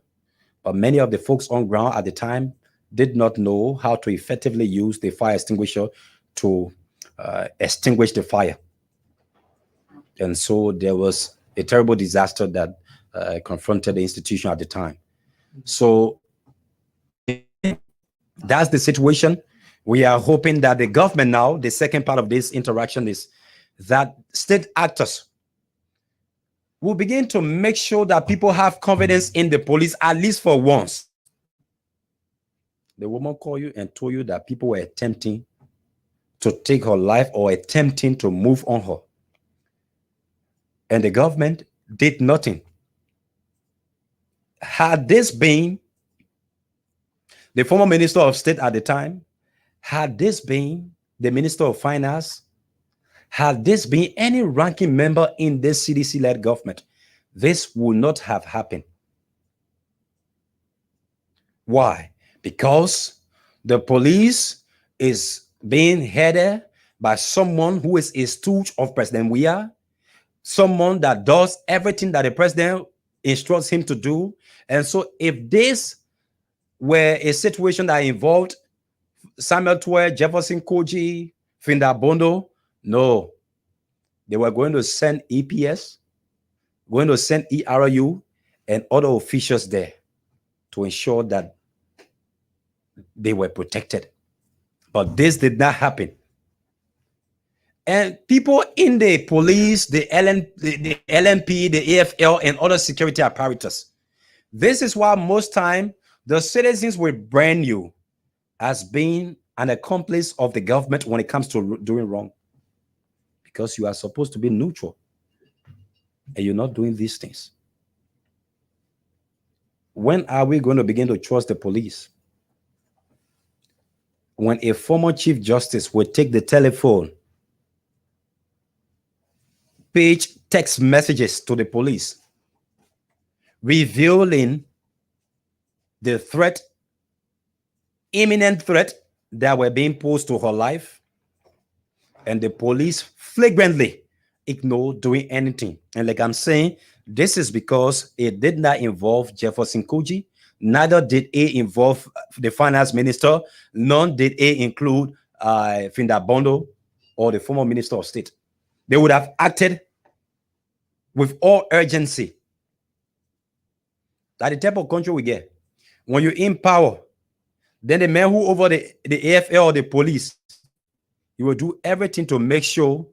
but many of the folks on ground at the time did not know how to effectively use the fire extinguisher to extinguish the fire. And so there was a terrible disaster that confronted the institution at the time. So that's the situation. We are hoping that the government now, the second part of this interaction is that state actors will begin to make sure that people have confidence in the police, at least for once. The woman called you and told you that people were attempting to take her life or attempting to move on her. And the government did nothing. Had this been the former Minister of State at the time, had this been the Minister of Finance, had this been any ranking member in this CDC-led government, this would not have happened. Why? Because the police is being headed by someone who is a stooge of President Weah, someone that does everything that the president instructs him to do. And so if this were a situation that involved Samuel Twe, Jefferson Koji, Finda Bondo, no, they were going to send EPS, going to send ERU and other officials there to ensure that they were protected. But this did not happen. And people in the police, the LNP, the AFL, and other security apparatus, this is why most time the citizens will brand you as being an accomplice of the government when it comes to doing wrong. Because you are supposed to be neutral. And you're not doing these things. When are we going to begin to trust the police? When a former Chief Justice would take the telephone, page text messages to the police revealing the threat, imminent threat that were being posed to her life, and the police flagrantly ignored doing anything. And like I'm saying, this is because it did not involve Jefferson Koji, neither did it involve the finance minister, none did it include Finda Bondo or the former minister of state. They would have acted with all urgency. That's the type of country we get. When you're in power, then the man who over the AFL or the police, he will do everything to make sure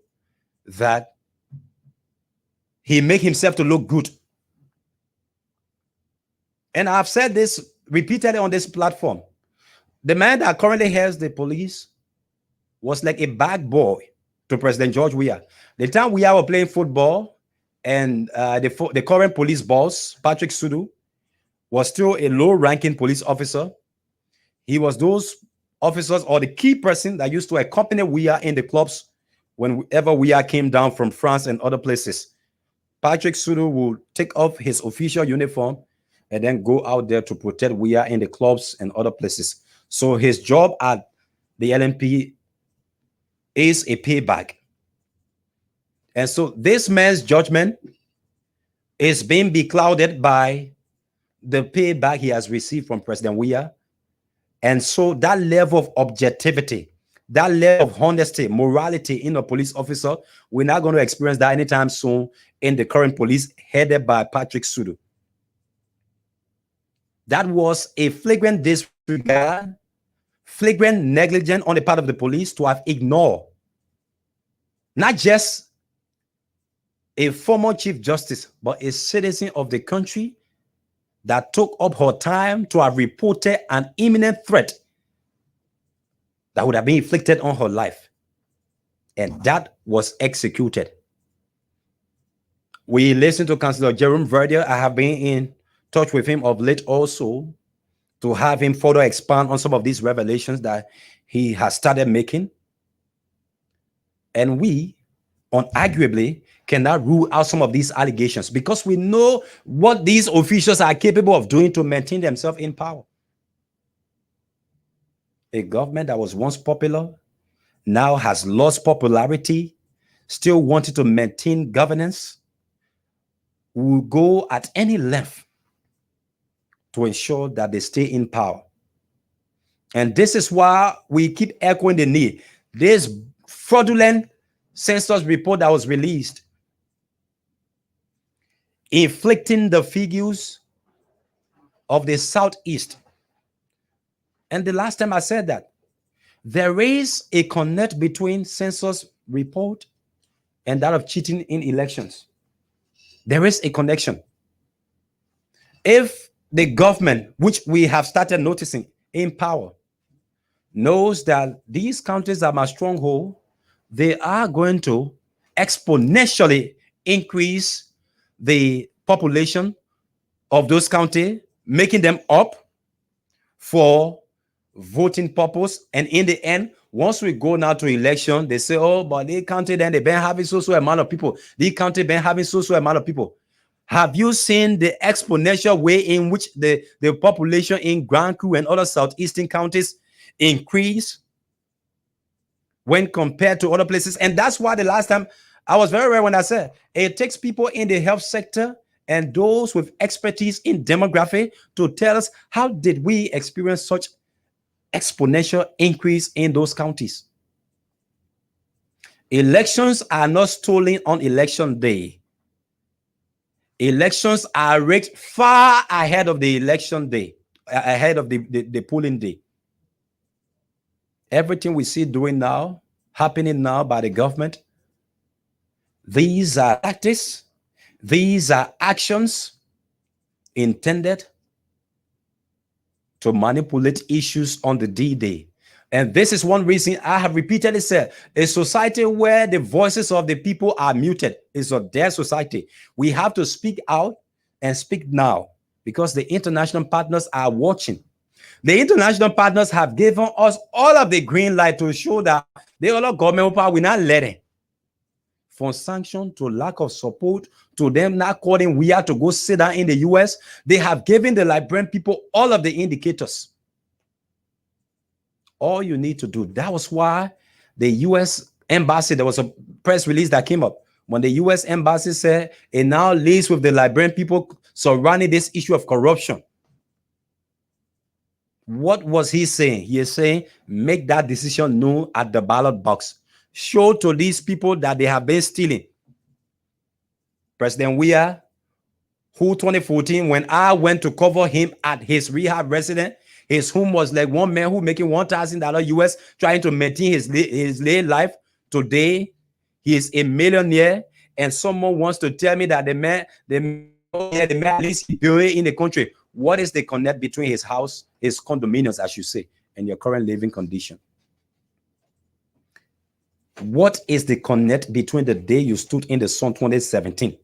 that he make himself to look good. And I've said this repeatedly on this platform. The man that currently heads the police was like a bad boy to President George Weah. The time Weah were playing football, and the current police boss, Patrick Sudu, was still a low-ranking police officer. He was those officers or the key person that used to accompany Weah in the clubs whenever Weah came down from France and other places. Patrick Sudu will take off his official uniform and then go out there to protect Weah in the clubs and other places. So his job at the LNP is a payback. And so this man's judgment is being beclouded by the payback he has received from President Weah. And so that level of objectivity, that level of honesty, morality in a police officer, we're not going to experience that anytime soon in the current police headed by Patrick Sudu. That was a flagrant disregard, flagrant negligence on the part of the police to have ignored not just a former Chief Justice, but a citizen of the country that took up her time to have reported an imminent threat that would have been inflicted on her life. And that was executed. We listened to Councillor Jerome Verdier. I have been in touch with him of late also to have him further expand on some of these revelations that he has started making. And we, unarguably, cannot rule out some of these allegations because we know what these officials are capable of doing to maintain themselves in power. A government that was once popular now has lost popularity, still wanting to maintain governance, will go at any length to ensure that they stay in power. And this is why we keep echoing the need. This fraudulent census report that was released, inflicting the figures of the Southeast. And the last time I said that, there is a connect between census report and that of cheating in elections. There is a connection. If the government, which we have started noticing in power, knows that these counties are my stronghold, they are going to exponentially increase the population of those counties, making them up for voting purpose. And in the end, once we go now to election, they say, oh, but they county, then they been having so amount of people. The county been having so amount of people. Have you seen the exponential way in which the population in Grand Coup and other southeastern counties increase when compared to other places? And that's why the last time I was very rare when I said it takes people in the health sector and those with expertise in demography to tell us how did we experience such exponential increase in those counties. Elections are not stolen on election day. Elections are rigged far ahead of the election day, ahead of the polling day. Everything we see happening now by the government, these are tactics, these are actions intended to manipulate issues on the D-Day. And this is one reason I have repeatedly said, a society where the voices of the people are muted is a dead society. We have to speak out and speak now because the international partners are watching. The international partners have given us all of the green light to show that the other government power will not let it from sanction to lack of support to them not calling we are to go sit down in the US, they have given the Liberian people all of the indicators. All you need to do. That was why the US embassy, there was a press release that came up when the US embassy said it now lays with the Liberian people surrounding this issue of corruption. What was he saying? He is saying, make that decision known at the ballot box. Show to these people that they have been stealing. President Weah, who 2014, when I went to cover him at his rehab residence, his home was like one man who making $1,000 US trying to maintain his late life. Today, he is a millionaire, and someone wants to tell me that the man at least he built in the country. What is the connect between his house, his condominiums, as you say, and your current living condition? What is the connect between the day you stood in the sun 2017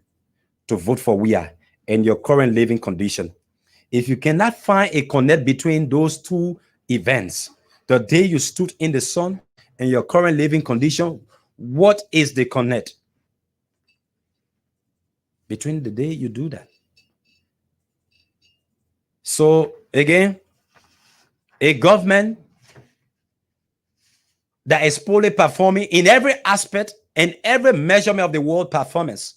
to vote for Weah and your current living condition? If you cannot find a connect between those two events, the day you stood in the sun and your current living condition, what is the connect between the day you do that? So again, a government that is poorly performing in every aspect and every measurement of the world performance.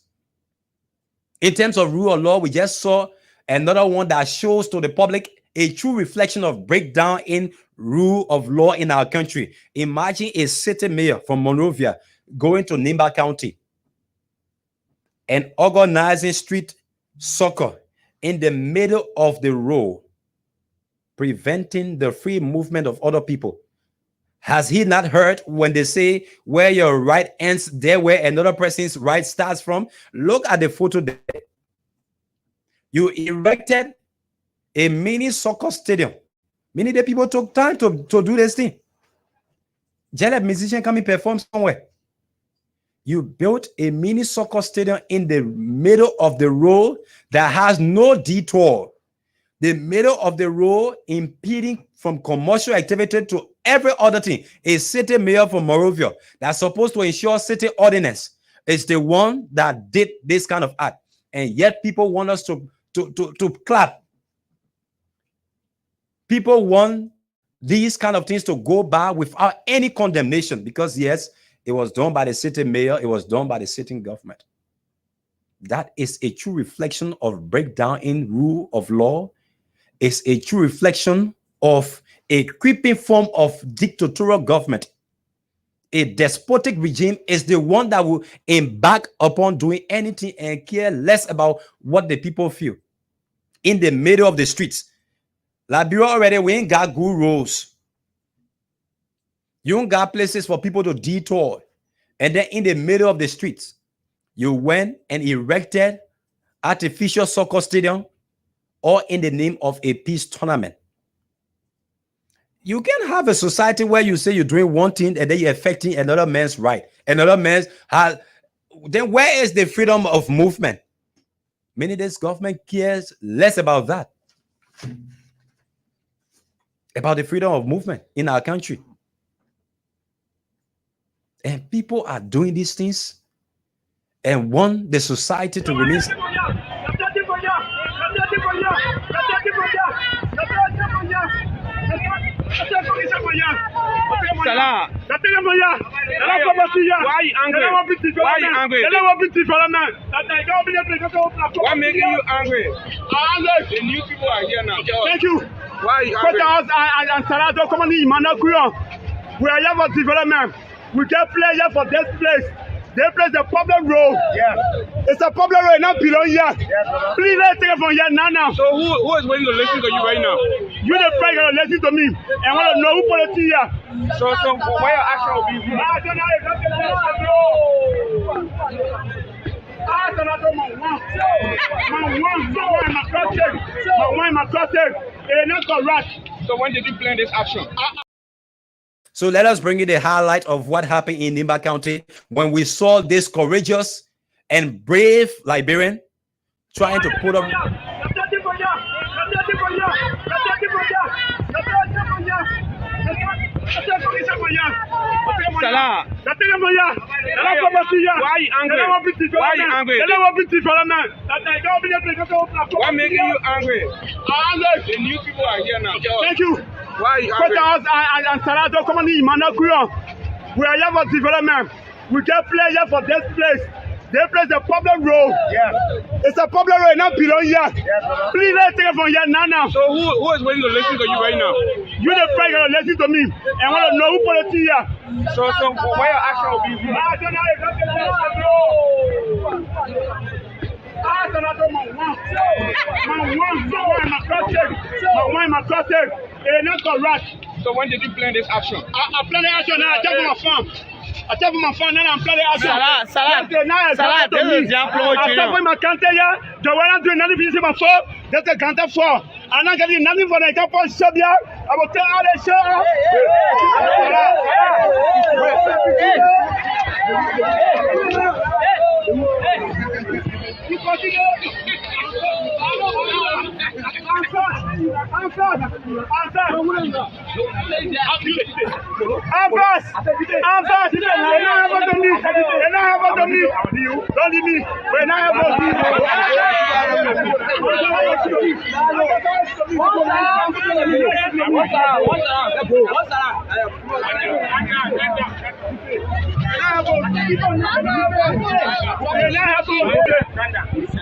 In terms of rule of law, we just saw another one that shows to the public a true reflection of breakdown in rule of law in our country. Imagine a city mayor from Monrovia going to Nimba County and organizing street soccer in the middle of the road, preventing the free movement of other people. Has he not heard when they say where your right ends, there where another person's right starts from? Look at the photo there. You erected a mini soccer stadium. Many of the people took time to do this thing. Just let musician come and perform somewhere. You built a mini soccer stadium in the middle of the road that has no detour. The middle of the road impeding from commercial activity to every other thing. A city mayor from Monrovia that's supposed to ensure city ordinance is the one that did this kind of act. And yet people want us to clap. People want these kind of things to go by without any condemnation because, yes, it was done by the city mayor. It was done by the sitting government. That is a true reflection of breakdown in rule of law. It's a true reflection of a creeping form of dictatorial government. A despotic regime is the one that will embark upon doing anything and care less about what the people feel. In the middle of the streets. Liberia already, we ain't got good roads. You don't got places for people to detour. And then in the middle of the streets, you went and erected artificial soccer stadium or in the name of a peace tournament. You can have a society where you say you're doing one thing and then you're affecting another man's right. Another man's has. Then where is the freedom of movement? Many of this government cares less about that. About the freedom of movement in our country. And people are doing these things and want the society to remain. Salah. Why are you angry? Why are you angry? What making you angry? The new people are here now. Thank you. Why are you angry? And Salah don't come on in. We are here for development. We get players for this place. They place the problem road. Yeah. It's a problem road, not below here. Yeah, please let's take it from here now. So who is waiting to listen to you right now? You the friend gonna listen to me and want to know who put it here. So why your action will be here? I don't know. So when did you plan this action? So let us bring you the highlight of what happened in Nimba County when we saw this courageous and brave Liberian trying to put up. Salah. Why are you angry? Why are you angry? What making you angry? The new people are here now. Thank you. Why are you angry? And Salah don't come on in, man. We are here for development. We get players for this place. This place is a problem road. Yes. It's a problem road, not below here. Yes, please let's take it from here now. So who is waiting to listen to you right now? You the friend gonna listen to me and want to know who put it here. So why your action will be? So when did you plan this action? I planned the action now. I check my farm. I tell my phone and I'm planning out. Salah, this is young flow. I tell my country, the way I'm doing nothing for my phone, that's a counter for. I'm not getting nothing for the couple Sabia. I will tell all the show.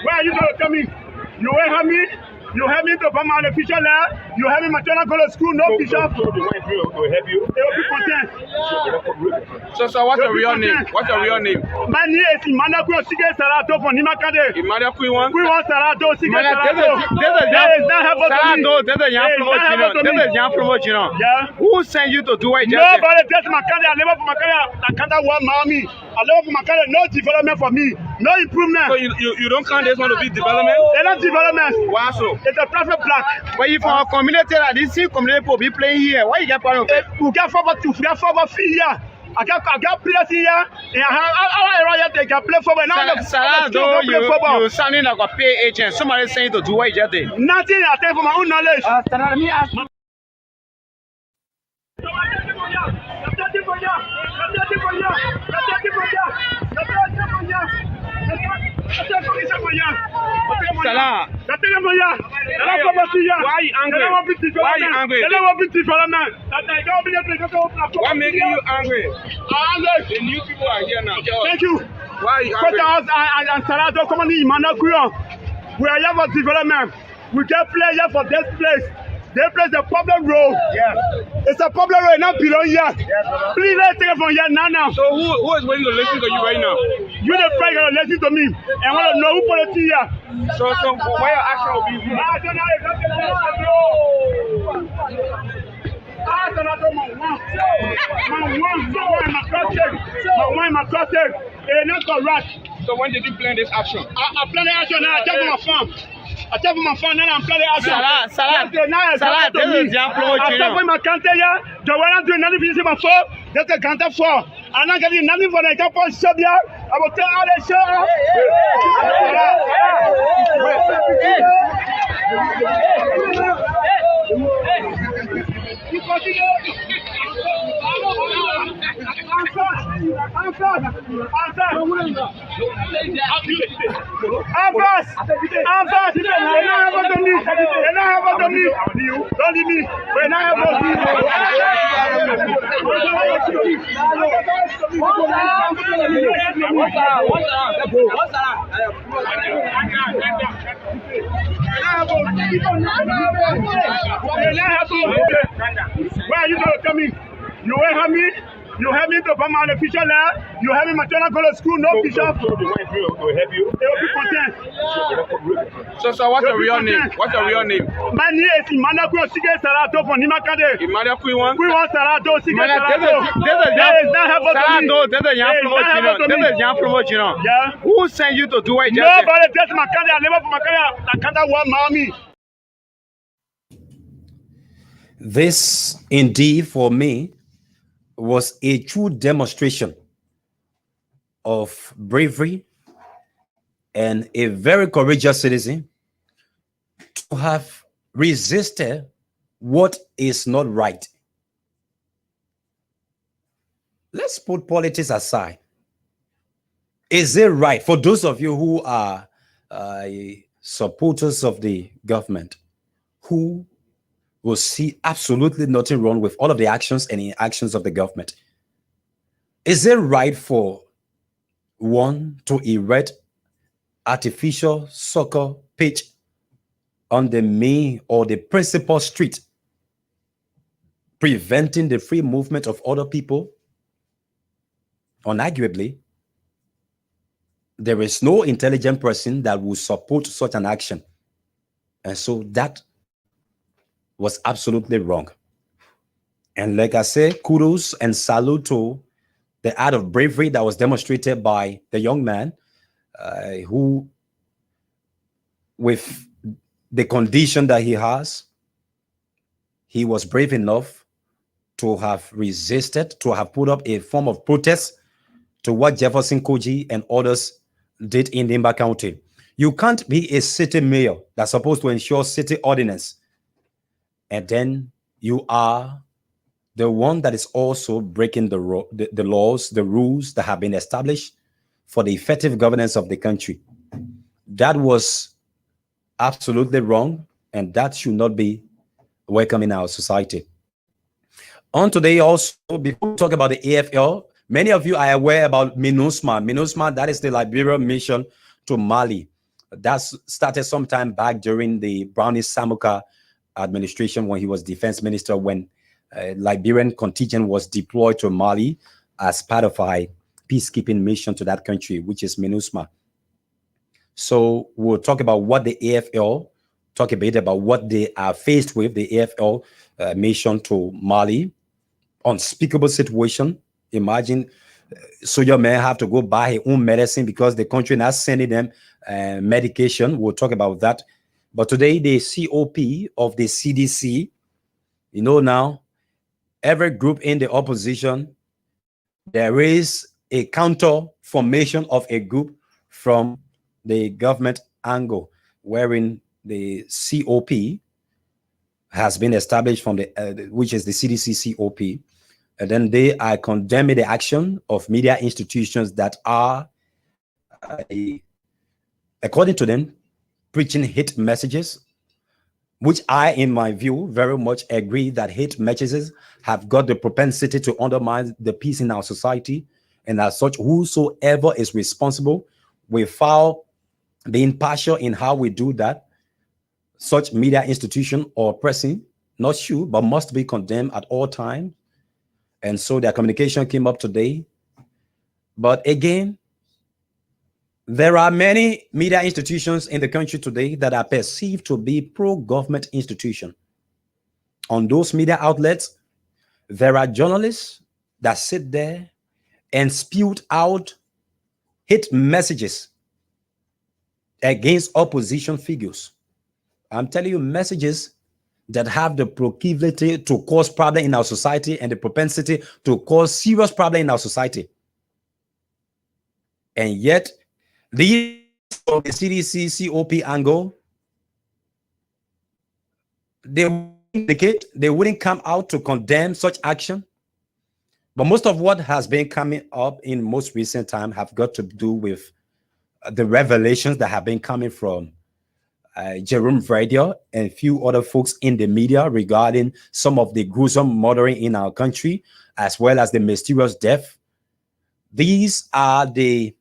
Where are you going to come in? You will have me? You have me to come on the official there. You have me maternal go to school, no bishop. Will help you. They will be content. So what's your real name? What's your real name? My name is Emmanuel Kuyo Sige Sarato from Nimakade. Emmanuel Kuyo Sarato Sige Sarato. This is young promotion. Yeah. Who sent you to do it? Nobody. That's Makade. I never for Makade. I can't want mommy. I never for Makade. No development for me. No improvement. So you don't count this one to be development? They're not development. Wow, so. It's a traffic block. But if our community like this, community will be playing here. Why you get part of it? We get forward to, we get forward here. I got players here. And I have they can play forward. Now Salah, you sounding like a pay agent. Somebody saying to do what you just did. Nothing. I tell from my own knowledge. Let me ask you. Salah. Why are you angry? Why are you angry? What making you angry? The new people are here now. Thank you. Why are you angry? And Salah don't come on in, man. We are here for development. We get players for this place. This place is a problem road. Yes. It's a problem road, not below here. Yes, please let's take it from here now. So who is waiting to listen to you right now? You the friend gonna listen to me and want to know who put it here. So why your action will be? So when did you plan this action? I planned the action now. I check my farm. I tell my phone and I'm planning out. Salah, this is young flow. I tell my country, the way I'm doing nothing for my phone, that's a counter for. I'm not getting nothing for the couple Sabia. I will tell all the show. Don't leave me. When I have where are you going to come in? You will have me? You have me to come on the official there. You have me maternal go to school, no bishop. They will help you. They will be content. So what's your real name? What's your real name? My name is Emmanuel Kuyo Sige Sarato from Nimakade. Emmanuel Kuyo Sarato Sige Sarato. This is young promotion. Yeah. Who sent you to do it? Nobody. That's Makade. I never for Makade. I can't want mommy. This indeed for me was a true demonstration of bravery and a very courageous citizen to have resisted what is not right. let's put politics aside. Is it right for those of you who are supporters of the government, who will see absolutely nothing wrong with all of the actions and inactions of the government? Is it right for one to erect artificial soccer pitch on the main or the principal street, preventing the free movement of other people? Unarguably, there is no intelligent person that will support such an action. And so that was absolutely wrong. And like I said, kudos and salute to the act of bravery that was demonstrated by the young man who, with the condition that he has, he was brave enough to have resisted, to have put up a form of protest to what Jefferson Koji and others did in Nimba County. You can't be a city mayor that's supposed to ensure city ordinance, and then you are the one that is also breaking the laws, the rules that have been established for the effective governance of the country. That was absolutely wrong, and that should not be welcome in our society. On today also, before we talk about the AFL, many of you are aware about MINUSMA. MINUSMA, that is the Liberian mission to Mali. That started sometime back during the Brownie Samuka administration when he was defense minister, when Liberian contingent was deployed to Mali as part of a peacekeeping mission to that country, which is MINUSMA. So we'll talk about what the AFL, talk a bit about what they are faced with, the AFL mission to Mali. Unspeakable situation. Imagine soldier men have to go buy their own medicine because the country not sending them medication. We'll talk about that. But today, the COP of the CDC, you know, now every group in the opposition, there is a counter formation of a group from the government angle, wherein the COP has been established from the which is the CDC COP. And then they are condemning the action of media institutions that are, according to them, preaching hate messages, which I, in my view, very much agree that hate messages have got the propensity to undermine the peace in our society. And as such, whosoever is responsible, without being partial in how we do that, such media institution or person, not should, but must be condemned at all times. And so their communication came up today. But again, there are many media institutions in the country today that are perceived to be pro-government institutions. On those media outlets, there are journalists that sit there and spew out hate messages against opposition figures. I'm telling you, messages that have the proclivity to cause problem in our society and the propensity to cause serious problem in our society. And yet, the CDC COP angle, they wouldn't come out to condemn such action. But most of what has been coming up in most recent time have got to do with the revelations that have been coming from Jerome Verdier and a few other folks in the media regarding some of the gruesome murdering in our country, as well as the mysterious death. These are the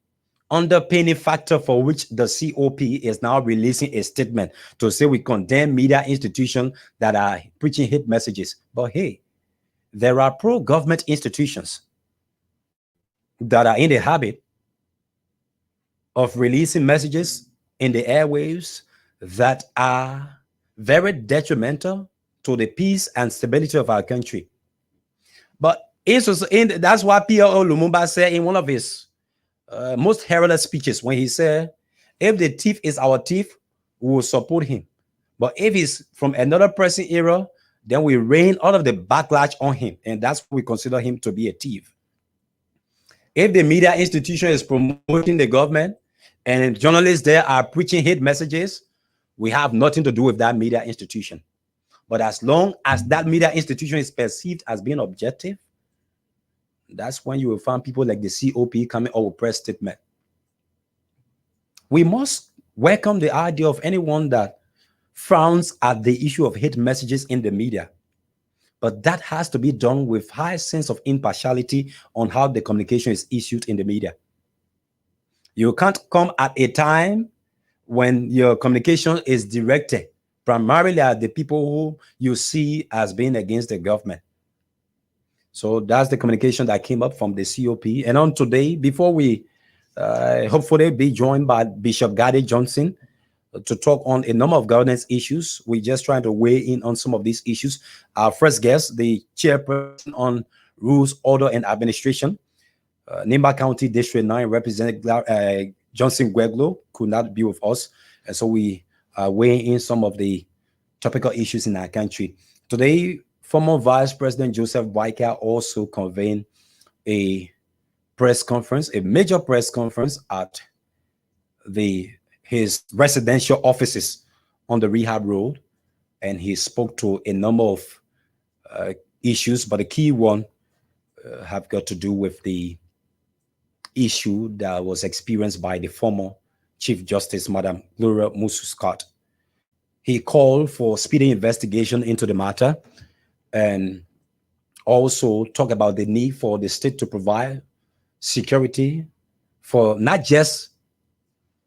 underpinning factor for which the COP is now releasing a statement to say we condemn media institutions that are preaching hate messages. But hey, there are pro-government institutions that are in the habit of releasing messages in the airwaves that are very detrimental to the peace and stability of our country. But that's why P.L.O. Lumumba said in one of his most heralded speeches, when he said, if the thief is our thief, we will support him. But if he's from another person era, then we rain all of the backlash on him. And that's what we consider him to be a thief. If the media institution is promoting the government and journalists there are preaching hate messages, we have nothing to do with that media institution. But as long as that media institution is perceived as being objective, That's when you will find people like the COP coming out with press statement. We must welcome the idea of anyone that frowns at the issue of hate messages in the media. But that has to be done with high sense of impartiality on how the communication is issued in the media. You can't come at a time when your communication is directed primarily at the people who you see as being against the government. So that's the communication that came up from the COP. And on today, before we hopefully be joined by Bishop Gadi Johnson to talk on a number of governance issues, we're just trying to weigh in on some of these issues. Our first guest, the chairperson on Rules, Order, and Administration, Nimba County District 9 Representative Johnson Gweglo, could not be with us. And so we are weighing in some of the topical issues in our country. Today, former Vice President Joseph Boakai also convened a press conference, a major press conference at his residential offices on the Rehab Road. And he spoke to a number of issues, but the key one have got to do with the issue that was experienced by the former Chief Justice, Madam Gloria Musu-Scott. He called for speedy investigation into the matter and also talk about the need for the state to provide security for not just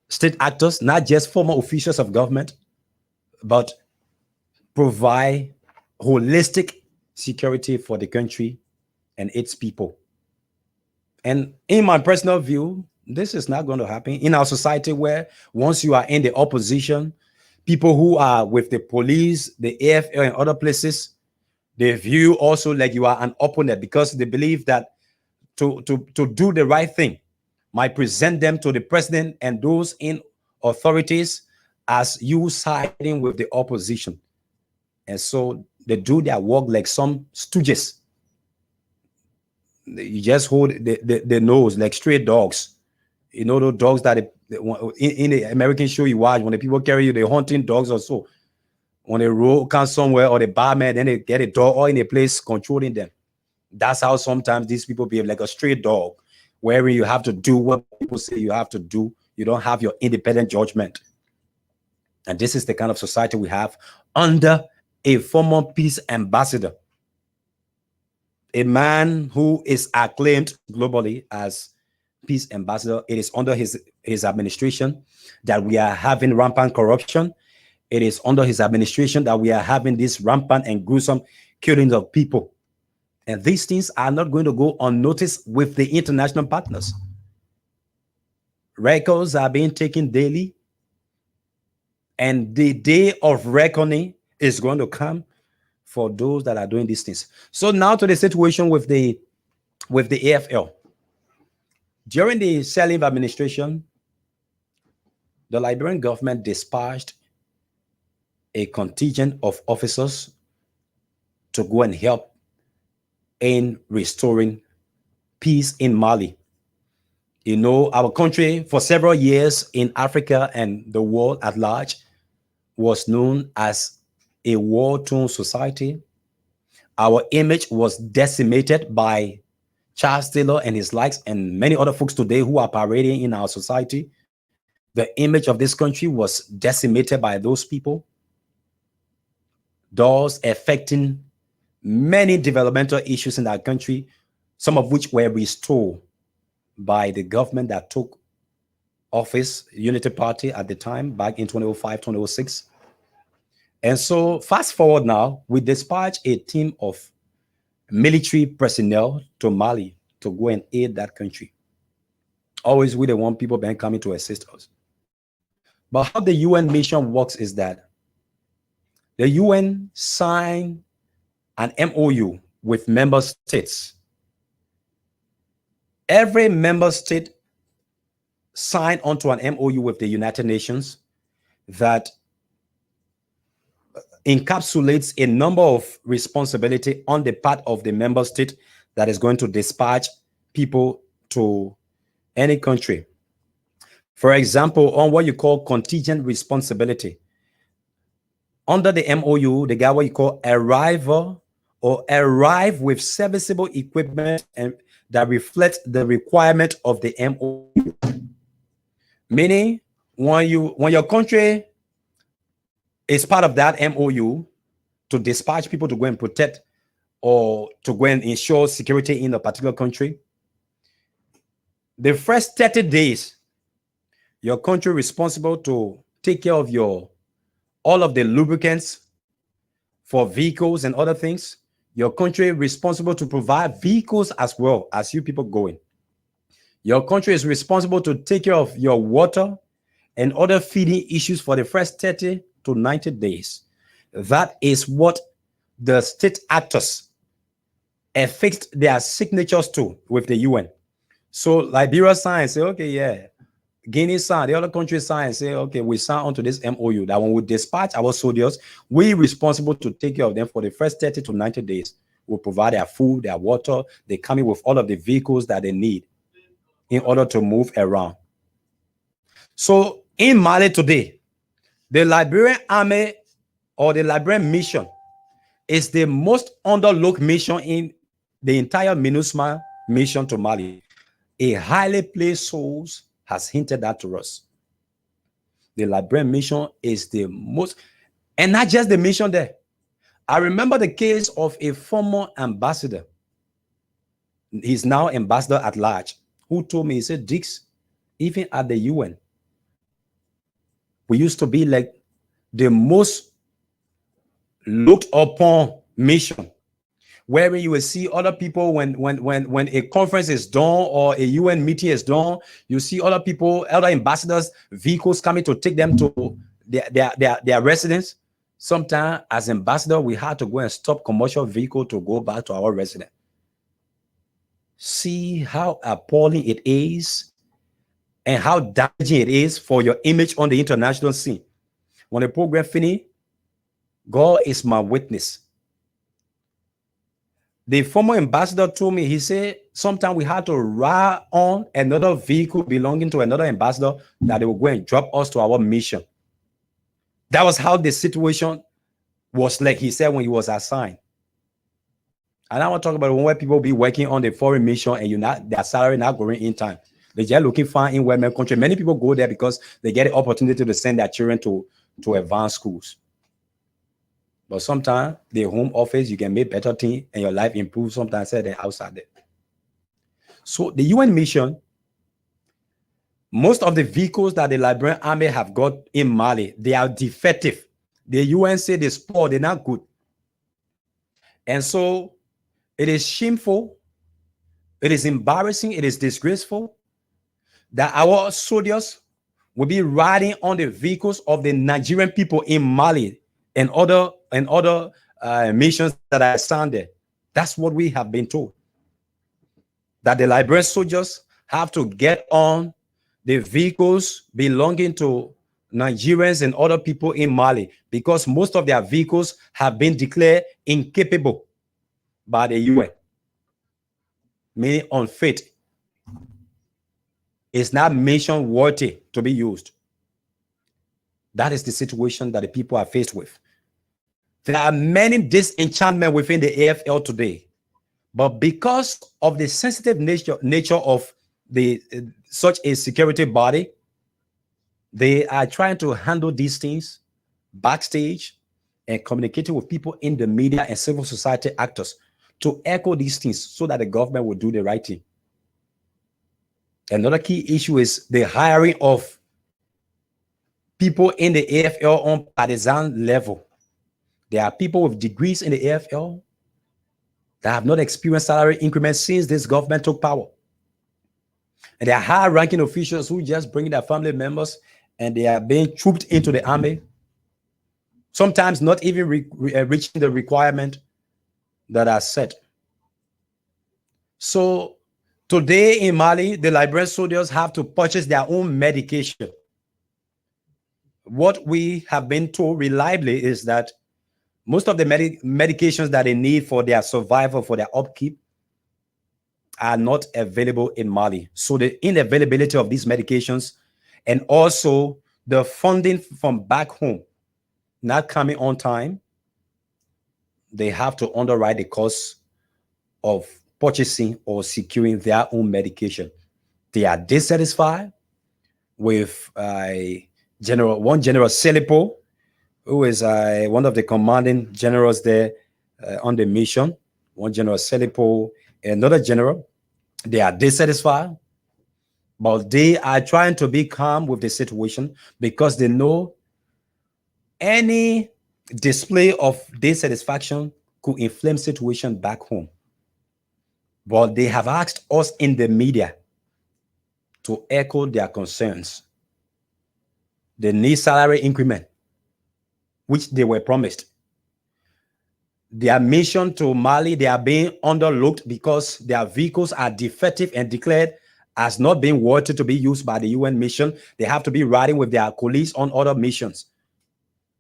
state actors, not just former officials of government, but provide holistic security for the country and its people. And in my personal view, this is not going to happen in our society where once you are in the opposition, people who are with the police, the AFL and other places, they view also like you are an opponent because they believe that to do the right thing might present them to the president and those in authorities as you siding with the opposition. And so they do their work like some stooges. You just hold the nose like stray dogs. You know those dogs that in the American show you watch, when the people carry you, they're hunting dogs or so. When they roll come somewhere or the barman, then they get a dog or in a place controlling them. That's how sometimes these people behave, like a stray dog, where you have to do what people say you have to do. You don't have your independent judgment. And this is the kind of society we have under a former peace ambassador, a man who is acclaimed globally as peace ambassador. It is under his administration that we are having rampant corruption. It is under his administration that we are having this rampant and gruesome killings of people. And these things are not going to go unnoticed with the international partners. Records are being taken daily, and the day of reckoning is going to come for those that are doing these things. So now to the situation with the AFL. During the Sirleaf administration, the Liberian government dispatched a contingent of officers to go and help in restoring peace in Mali. You know, our country for several years in Africa and the world at large was known as a war-torn society. Our image was decimated by Charles Taylor and his likes and many other folks today who are parading in our society. The image of this country was decimated by those people, thus affecting many developmental issues in our country, some of which were restored by the government that took office, Unity Party at the time, back in 2005, 2006. And so fast forward now, we dispatch a team of military personnel to Mali to go and aid that country. Always we the one people been coming to assist us. But how the UN mission works is that the UN signed an MOU with member states. Every member state signed onto an MOU with the United Nations that encapsulates a number of responsibility on the part of the member state that is going to dispatch people to any country. For example, on what you call contingent responsibility. Under the MOU, they got what you call arrival or arrive with serviceable equipment and that reflect the requirement of the MOU. Meaning, when your country is part of that MOU to dispatch people to go and protect or to go and ensure security in a particular country, the first 30 days, your country is responsible to take care of all of the lubricants for vehicles and other things. Your country is responsible to provide vehicles as well as you people going. Your country is responsible to take care of your water and other feeding issues for the first 30 to 90 days. That is what the state actors affixed their signatures to with the UN. So Liberia signed, say, okay, yeah. Guinea signed, the other countries signed, say, okay, we sign onto this MOU that when we dispatch our soldiers, we're responsible to take care of them for the first 30 to 90 days. We'll provide their food, their water. They come in with all of the vehicles that they need in order to move around. So in Mali today, the Liberian army or the Liberian mission is the most underlooked mission in the entire MINUSMA mission to Mali. A highly placed source has hinted that to us. The Liberian mission is the most, and not just the mission there. I remember the case of a former ambassador. He's now ambassador at large, who told me, he said, Dix, even at the UN, we used to be like the most looked upon mission, wherein you will see other people when a conference is done or a UN meeting is done, you see other people, other ambassadors, vehicles coming to take them to their residence. Sometimes as ambassador, we had to go and stop commercial vehicle to go back to our residence. See how appalling it is and how damaging it is for your image on the international scene. When the program finished, God is my witness. The former ambassador told me, he said, sometimes we had to ride on another vehicle belonging to another ambassador that they will go and drop us to our mission. That was how the situation was, like he said, when he was assigned. And I want to talk about when people be working on the foreign mission and their salary not going in time. They're just looking fine in women country. Many people go there because they get the opportunity to send their children to advanced schools. But sometimes the home office, you can make better things and your life improves sometimes than outside there. So the UN mission, most of the vehicles that the Liberian army have got in Mali, they are defective. The UN say they're poor, they're not good. And so it is shameful, it is embarrassing, it is disgraceful that our soldiers will be riding on the vehicles of the Nigerian people in Mali and other missions that are assigned there. That's what we have been told. That the Liberian soldiers have to get on the vehicles belonging to Nigerians and other people in Mali because most of their vehicles have been declared incapable by the UN, meaning unfit. It's not mission worthy to be used. That is the situation that the people are faced with. There are many disenchantment within the AFL today, but because of the sensitive nature of such a security body, they are trying to handle these things backstage and communicating with people in the media and civil society actors to echo these things so that the government will do the right thing. Another key issue is the hiring of people in the AFL on partisan level. There are people with degrees in the AFL that have not experienced salary increments since this government took power. And there are high-ranking officials who just bring their family members and they are being trooped into the army, sometimes not even reaching the requirement that are set. So today in Mali, the Liberian soldiers have to purchase their own medication. What we have been told reliably is that most of the medications that they need for their survival, for their upkeep, are not available in Mali. So the inavailability of these medications and also the funding from back home not coming on time, they have to underwrite the cost of purchasing or securing their own medication. They are dissatisfied with General Selipo, who is one of the commanding generals there on the mission. One General Selipo, another general. They are dissatisfied, but they are trying to be calm with the situation because they know any display of dissatisfaction could inflame situation back home. But they have asked us in the media to echo their concerns. They need salary increment, which they were promised. Their mission to Mali, they are being underlooked because their vehicles are defective and declared as not being worthy to be used by the UN mission. They have to be riding with their colleagues on other missions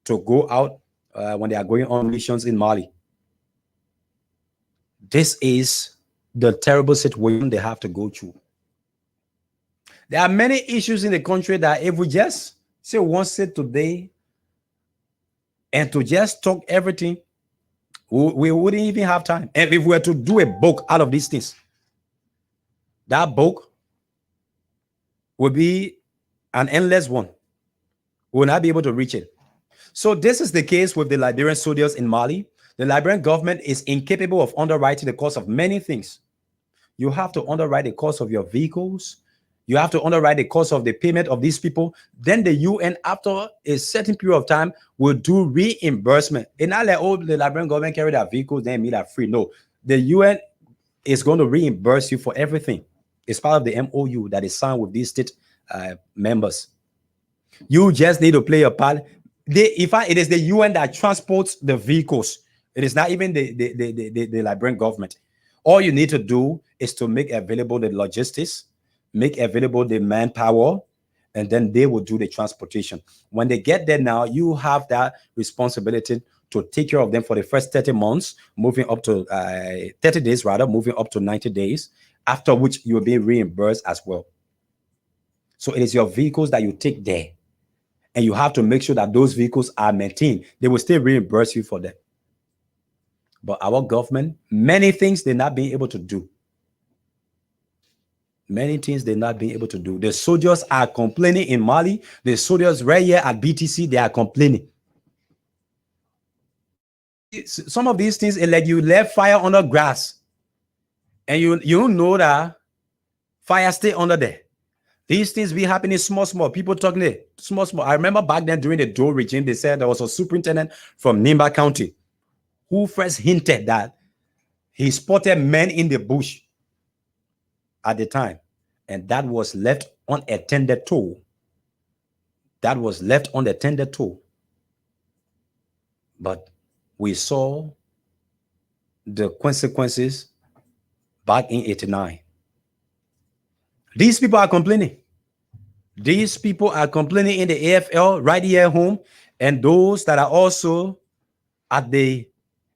to go out when they are going on missions in Mali. This is the terrible situation they have to go through. There are many issues in the country that if we just say one sit today and to just talk everything, we wouldn't even have time. And if we were to do a book out of these things, that book would be an endless one. We will not be able to reach it. So this is the case with the Liberian soldiers in Mali. The Liberian government is incapable of underwriting the cost of many things. You have to underwrite the cost of your vehicles. You have to underwrite the cost of the payment of these people. Then the UN, after a certain period of time, will do reimbursement. And not like, oh, the Liberian government carry their vehicles, then meet that free. No, the UN is going to reimburse you for everything. It's part of the MOU that is signed with these state members. You just need to play your part. It is the UN that transports the vehicles. It is not even the Liberian government. All you need to do is to make available the logistics, make available the manpower, and then they will do the transportation. When they get there now, you have that responsibility to take care of them for the first 30 months, moving up to 30 days rather, moving up to 90 days, after which you will be reimbursed as well. So it is your vehicles that you take there, and you have to make sure that those vehicles are maintained. They will still reimburse you for them. But our government, many things they're not being able to do. Many things they're not being able to do. The soldiers are complaining in Mali. The soldiers right here at BTC, they are complaining. Some of these things, like you left fire under grass, and you don't know that fire stay under there. These things be happening small. People talking it small. I remember back then during the Doe regime, they said there was a superintendent from Nimba County who first hinted that he spotted men in the bush at the time, and that was left unattended to. That was left unattended to. But we saw the consequences back in 89. These people are complaining. These people are complaining in the AFL right here at home, and those that are also at the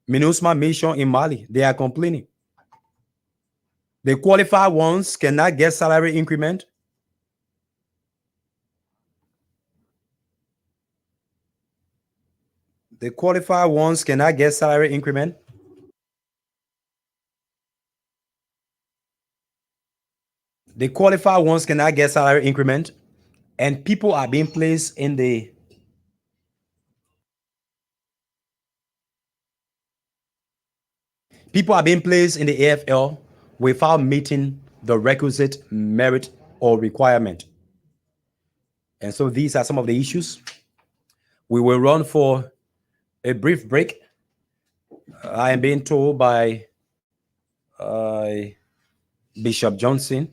MINUSMA mission in Mali, they are complaining. The qualified ones cannot get salary increment. The qualified ones cannot get salary increment. The qualified ones cannot get salary increment, and people are being placed in the AFL without meeting the requisite merit or requirement. And so these are some of the issues. We will run for a brief break. I am being told by Bishop Johnson,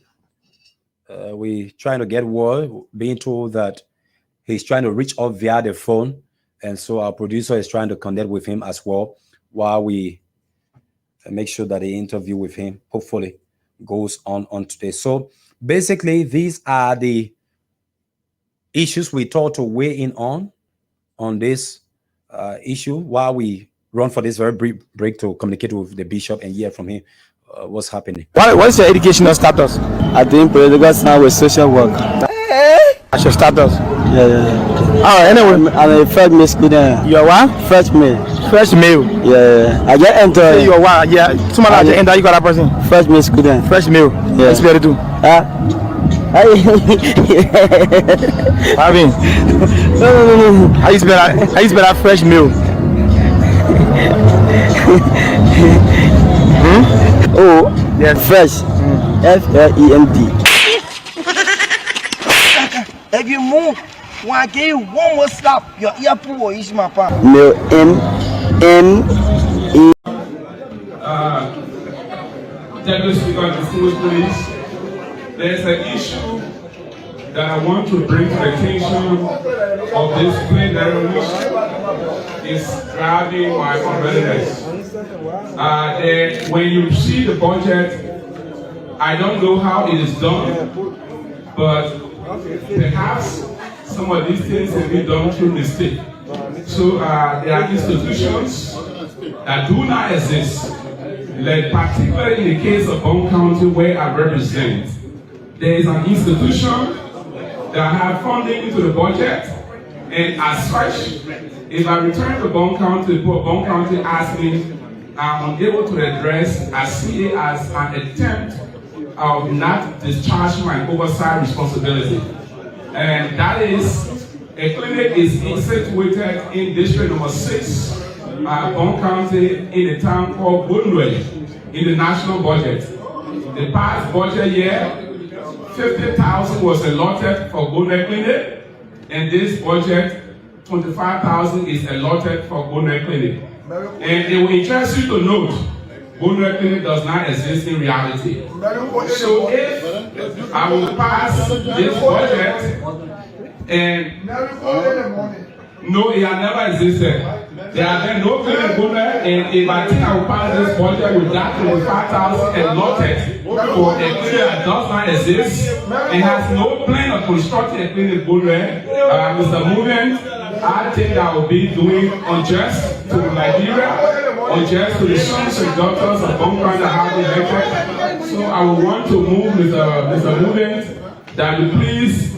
we trying to get word, being told that he's trying to reach out via the phone. And so our producer is trying to connect with him as well while we make sure that the interview with him hopefully goes on today. So basically, these are the issues we thought to weigh in on this issue while we run for this very brief break to communicate with the bishop and hear from him what's happening. What is your educational status? I think political science with social work. What's your status? Yeah. Oh, anyway. I'm a first male student. You are what? First male. Fresh male. Yeah. I just enter. You are what? Yeah. Somebody like enter. You got that person. First male student. Fresh male. Yeah. It's better too. Marvin. No. How you spell that fresh male? Oh, yes. Fresh. FLEND. If you move, when I give you one more slap, your ear pull is my palm. Male M-E. Deputy Speaker, distinguished police, there's an issue that I want to bring to the attention of this plenary, which is driving my unreadiness. When you see the budget, I don't know how it is done, but perhaps some of these things have been done through mistake. So there are institutions that do not exist, like particularly in the case of Bond County where I represent. There is an institution that have funding into the budget, and as such, if I return to Bond County, Bond County asks me, I'm unable to address, I see it as an attempt of not discharging my oversight responsibility. And that is, a clinic is situated in district number 6, Bond County, in a town called Bunwe, in the national budget. The past budget year, 50,000 was allotted for Bunwe Clinic, and this budget, 25,000 is allotted for Bunwe Clinic. And it will interest you to note, Bunwe Clinic does not exist in reality. So if I will pass this budget, and no, it has never existed. There have been no clinic Bunwe, and if I think I will pass this budget with that 25,000 allotted for a clinic that does not exist, and has no plan of constructing a clinic Bunwe, Mr. Movement, I think I will be doing unjust to Nigeria, unjust to the sons and daughters of Bongkran that have been elected. So I will want to move Mr. Movement that you please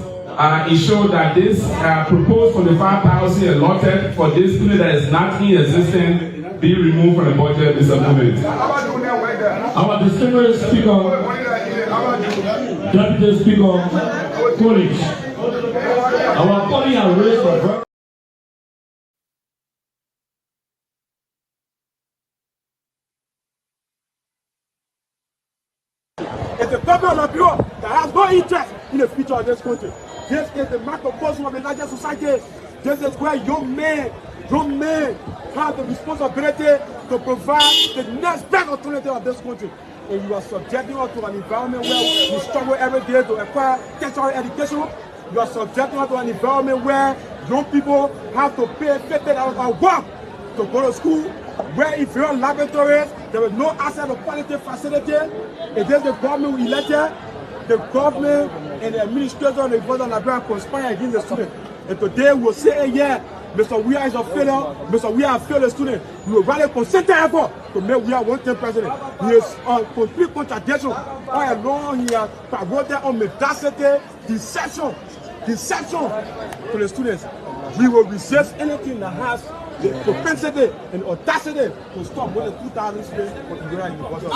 ensure that this proposed 25,000 allotted for this clinic that is not in existence be removed from the budget, Mr. Movement. Our distinguished speaker, Deputy Speaker, College. Our colleague has raised for It's the government of Europe that has no interest in the future of this country. This is the microcosm of the larger society. This is where young men have the responsibility to provide the next best alternative of this country. And you are subjecting us to an environment where we struggle every day to acquire tertiary education. You are subjecting us to an environment where young people have to pay $50 a month to go to school, where if you're in laboratories, there is no access to quality facility. It is the government we elected, the government and the administration of the University of Liberia conspire against the students. And today we'll say, yeah, Mr. Weah is a failure, Mr. Weah failed the student. We will rather concentrate effort to make Weah one-term president. He is a complete contradiction. All along he has promoted on mendacity, deception to the students. We will resist anything that has the propensity and audacity to stop more than 2,000 students for Liberia University.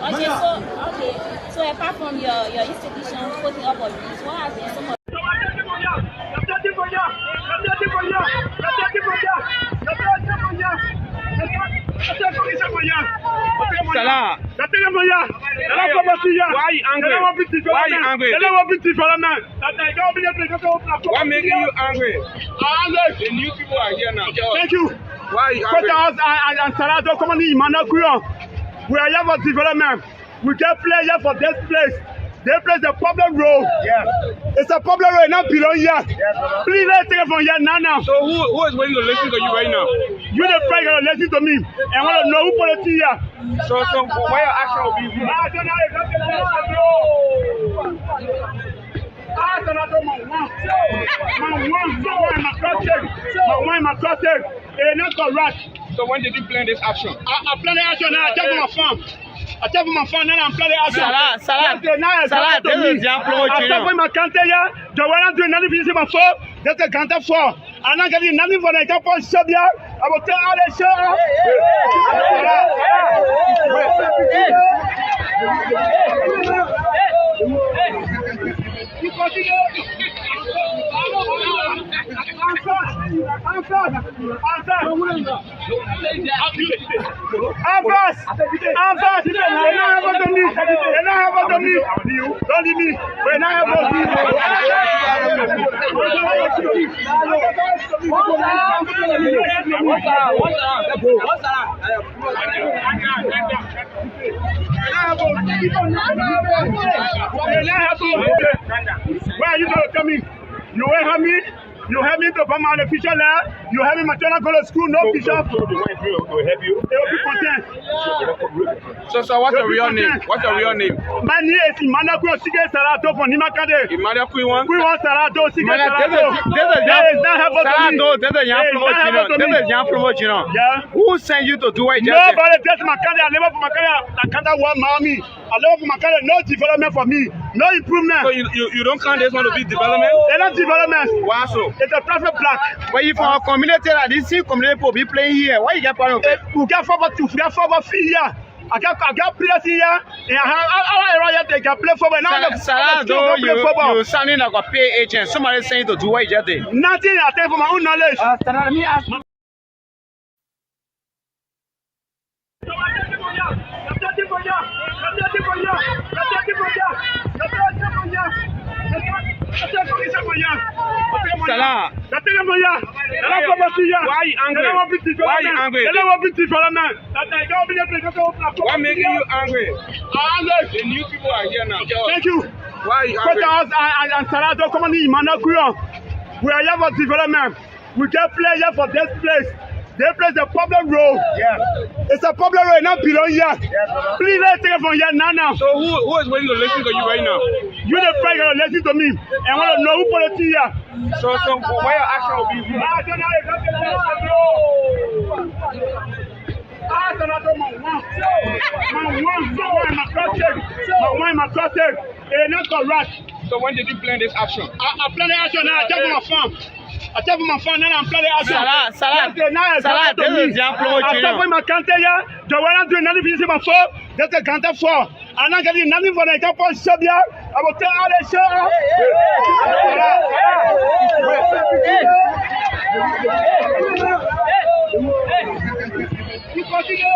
Okay, so apart from your institution putting up a release, what has been some of Salah. Why are you angry? Why are you angry? What making you angry? The new people are here now. Thank you. Why are you angry? We are here for development. We get players here for this place. They play the problem role. Yeah. It's a problem role, not below here. Yeah, please let's take it from here now. So who is waiting to listen to you right now? You the friend gonna listen to me and want to know who put it here. So why your action will be? I don't know. my trusted. It's not correct. So when did you plan this action? I plan the action now. I check my farm. I check my farm now. I'm planning action. Salah, this is your promotion. I stop with my counter here. The one I'm doing nothing for my phone. That's a counter for. I'm not getting nothing for the couple of shop here. I will tell all the show. You continue. Where are you coming? You will help me? You help me to come on the picture there. You help me my children go to school, no picture. Will help you. They will be content. So what's your real name? What's your real name? My name is Emmanuel Sige Sarato from Nimakade. Emmanuel Kuiwan? Kuiwan Sarato, Sige Sarato. This is your promotion. Yeah. Who sent you to do what you just said? Nobody test my country. I live for my country. I can't want mommy. I live for my country. No development for me. No improvement. So you don't count this one to be development? They're not development. Why so? It's a traffic block. But if our community like this community will be playing here, why you get part of it? We get for fee here. I got players here. And I have they can play for me. Now you sounding like a pay agent. Somebody saying to do what you just did. Nothing. I tell for my own knowledge. Salah. Why are you angry? Why are you angry? What making you angry? The new people are here now. Thank you. Why are you angry? We are here for development. We get players for this place. This place is a problem road. Yes. It's a problem road, not below here. Yes, please let's take it from here now. So who is waiting to listen to you right now? You the player to listen to me and want to know who put it here. So where your action will be? My trusted. It's not correct. So when did you plan this action? I plan the action now. I check my farm. I tell my phone now I'm planning action. Salah, this is your promotion. I stop with my counter here. The one I'm doing nothing for my phone. That's a counter for. I'm not getting nothing for the couple of shop here. I will tell all the show. You continue.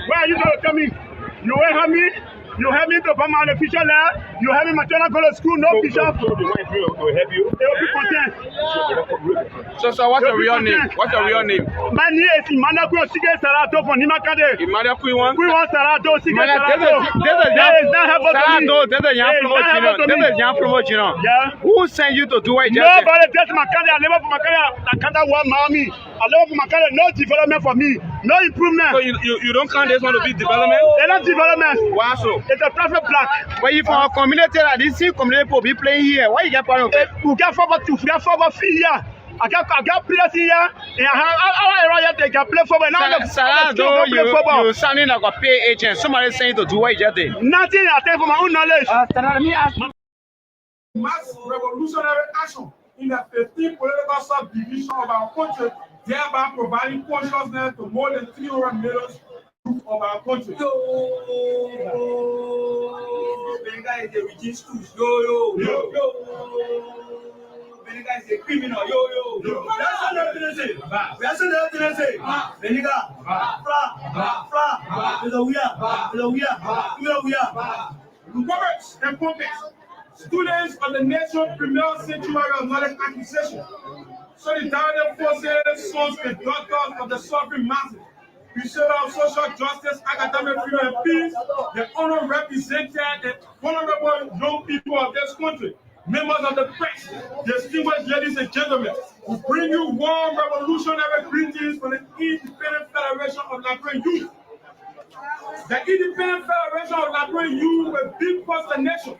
Where are you coming? You will help me? You help me to come on the picture there. You help me my children go to school, no picture. Will help you. They will be content. So what's your real name? What's your real name? My name is Emmanuel Sige Sarato from Nimakade. Emmanuel Kuiwan? Kuiwan Sarato, Sige Sarato. This is your promotion. Yeah. Who sent you to do what you just said? Nobody test my country. I live for my country. I can't want mommy. I live for my country. No development for me. No improvement. So you don't count this one to be development? They're not development. Why so? It's a traffic block. But if our community like this community will be playing here, why you get part of it? We get for fee here. I got players here. And I have they can play for me. Now you sounding like a pay agent. Somebody saying to do what you just did. Nothing. I tell for my own knowledge. Mass revolutionary action in the 15 political subdivision of our country, thereby providing consciousness to more than 300 million of our country. Benga is a regime schools. Yo. Benga is a criminal. Yo. We are saying that. Benga. Fra. We are. Governments and puppets students of the nation's premier sanctuary of knowledge acquisition, solidarity forces, sons and daughters of the suffering masses, pursuit of social justice, academic freedom and peace, the honor represented the vulnerable young people of this country, members of the press, distinguished ladies and gentlemen, we bring you warm revolutionary greetings from the Independent Federation of Liberian Youth. The Independent Federation of Liberian Youth will be consternation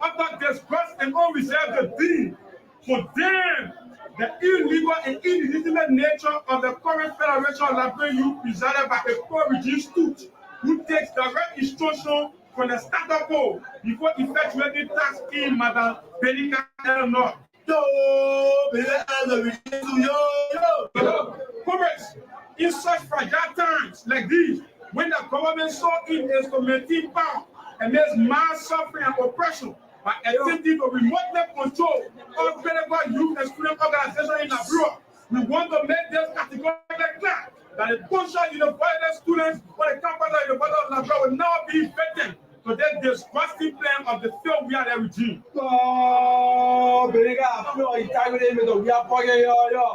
after disgrace and unreserved deed condemn the illegal and illegitimate nature of the current Federation of Liberian Youth presided by a pro-regime stooge who takes direct instruction from the status quo before effectuating tax in Madam Benica Eleanor. Comrades, in such fragile times like these, when the government saw it as to maintain power amidst mass suffering and oppression by attempting to remotely control all credible youth and student organizations in Liberia, we want to make this categorically clear that the bunch of violent students for the campus of the University of Liberia will now be victim to that disgusting plan of the failed Wiade regime. Oh, Benica, I feel integrity with the Wiade.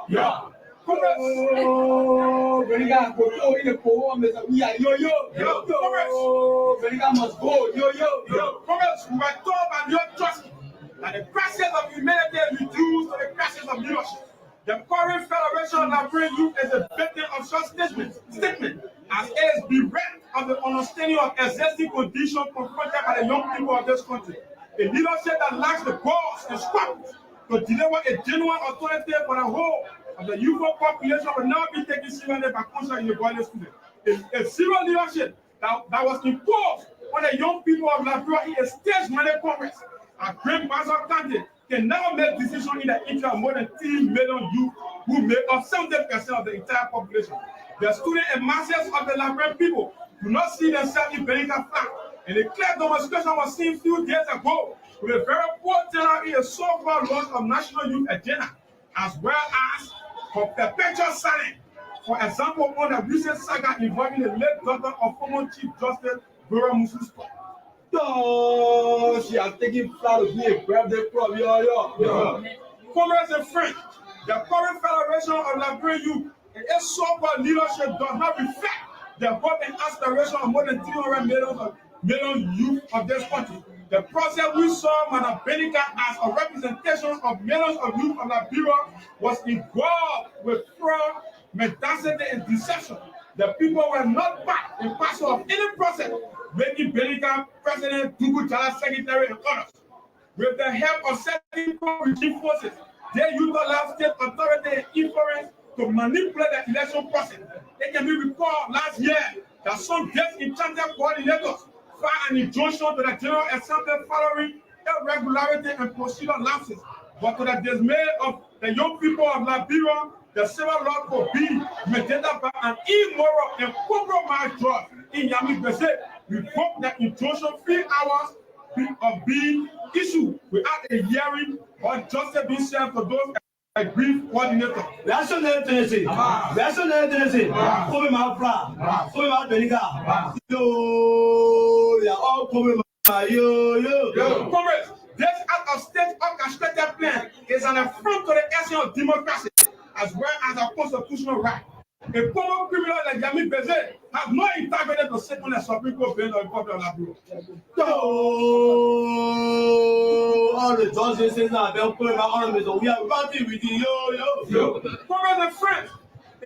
Yeah. Oh, Benica, go in the poem is a yo. Benica must go, yo. Comrades, we were told by your trust that the crisis of humanity is reduced to the crisis of leadership. The current Federation of Liberian Youth is a victim of such statement as it is bereft of the understanding of existing conditions confronted by the young people of this country. A leadership that lacks the balls and scruples to deliver a genuine alternative for the whole of the youthful population will now be taken seriously by conscious in the Boyle student. A serious leadership that was imposed on the young people of Liberia in a stage-minded congress. A great mass of candidate can never make decisions in the interest of more than 3 million youth who make up 70% of the entire population. The students and masses of the Liberian people do not see themselves in Benica flag. And a clear demonstration was seen a few days ago with a very poor turnout in a so-called launch of National Youth Agenda, as well as for perpetual silence. For example, on the recent saga involving the late daughter of former Chief Justice Dora Mususko. Oh, she has taken flight to be a birthday club, yo. Comrades and friends, the current Federation of Liberian Youth and its so-called leadership does not reflect the hope and aspiration of more than 300 million youth of this country. The process we saw Madam Benica as a representation of millions of youth of Liberia was involved with fraud, mendacity, and deception. The people were not part and parcel of any process, making Benica President, Dugu Jala Secretary, and others. With the help of certain regime forces, they utilized state authority and influence to manipulate the election process. It can be recalled last year that some disenchanted coordinators filed an injunction to the General Assembly following irregularity and procedural lapses. But to the dismay of the young people of Liberia, the civil law could be mediated by an immoral and compromised judge in Yami Bese revoked the injunction 3 hours of being issued without a hearing or justice being served for those aggrieved coordinators. National Tennessee. Come my friend. Come my Benica. Yo, they are all coming. Yo. Comrades, this out-of-state orchestrated plan is an affront to the essence of democracy as well as our constitutional right. A former criminal like Yami Beze has no integrity to sit on the Supreme Court bench of the Republic of Liberia. All the judges say that they'll put in our army, so we are fighting with you, yo. Comrades and friends,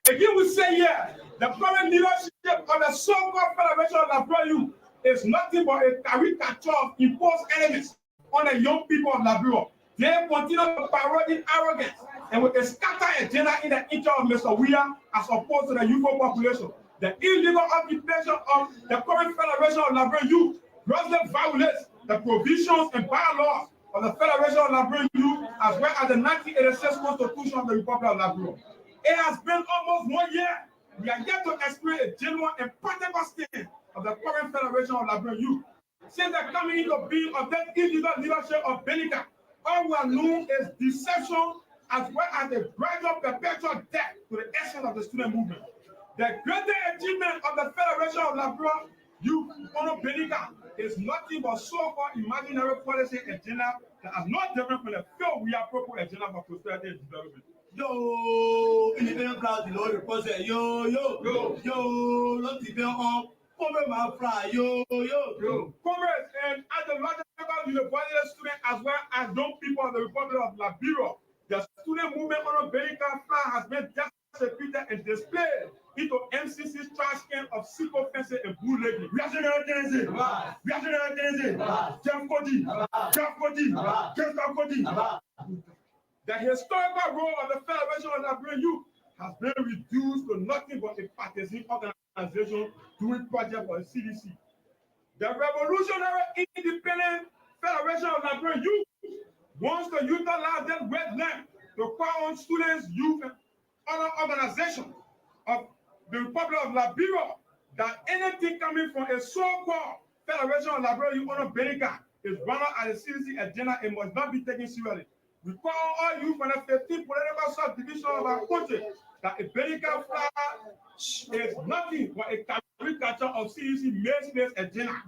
again we say here, the current leadership of the so-called Federation of Liberia is nothing but a caricature of imposed enemies on the young people of Liberia. They continue to parody arrogance and with a scattered agenda in the interest of Mr. Weah as opposed to the youthful population. The illegal occupation of the current Federation of Liberian Youth grossly violates the provisions and bylaws of the Federation of Liberian Youth as well as the 1986 Constitution of the Republic of Liberia. It has been almost 1 year. We are yet to experience a genuine and practical stand of the current Federation of Liberian Youth. Since the coming into being of that illegal leadership of Benica, all we are known is deception as well as the gradual perpetual death to the essence of the student movement. The greater achievement of the Federation of Liberia youth on Benica is nothing but so-called imaginary policy agenda that has not different from the field we are proper agenda for prosperity and development. Yo, independent crowd, the Lord report say, yo, let's be on. Come my fly, yo. Comrades, and as the logical university student as well as young people of the Republic of Liberia, the student movement on Benica flag has been distributed and displayed into MCC's trash can of Siko fencing and blue lady. We are generalizing. Jeff Cody. The historical role of the Federation of Liberian Youth has been reduced to nothing but a partisan organization doing projects for the CDC. The Revolutionary Independent Federation of Liberian Youth wants to utilize that wetland to call on students, youth, and other organizations of the Republic of Liberia that anything coming from a so-called Federation of Liberian Youth on Benica is run out as a CDC agenda and must not be taken seriously. We call all youth from the 15 political subdivision of our country that a Benica flag is nothing but a caricature of CDC maize-based agenda.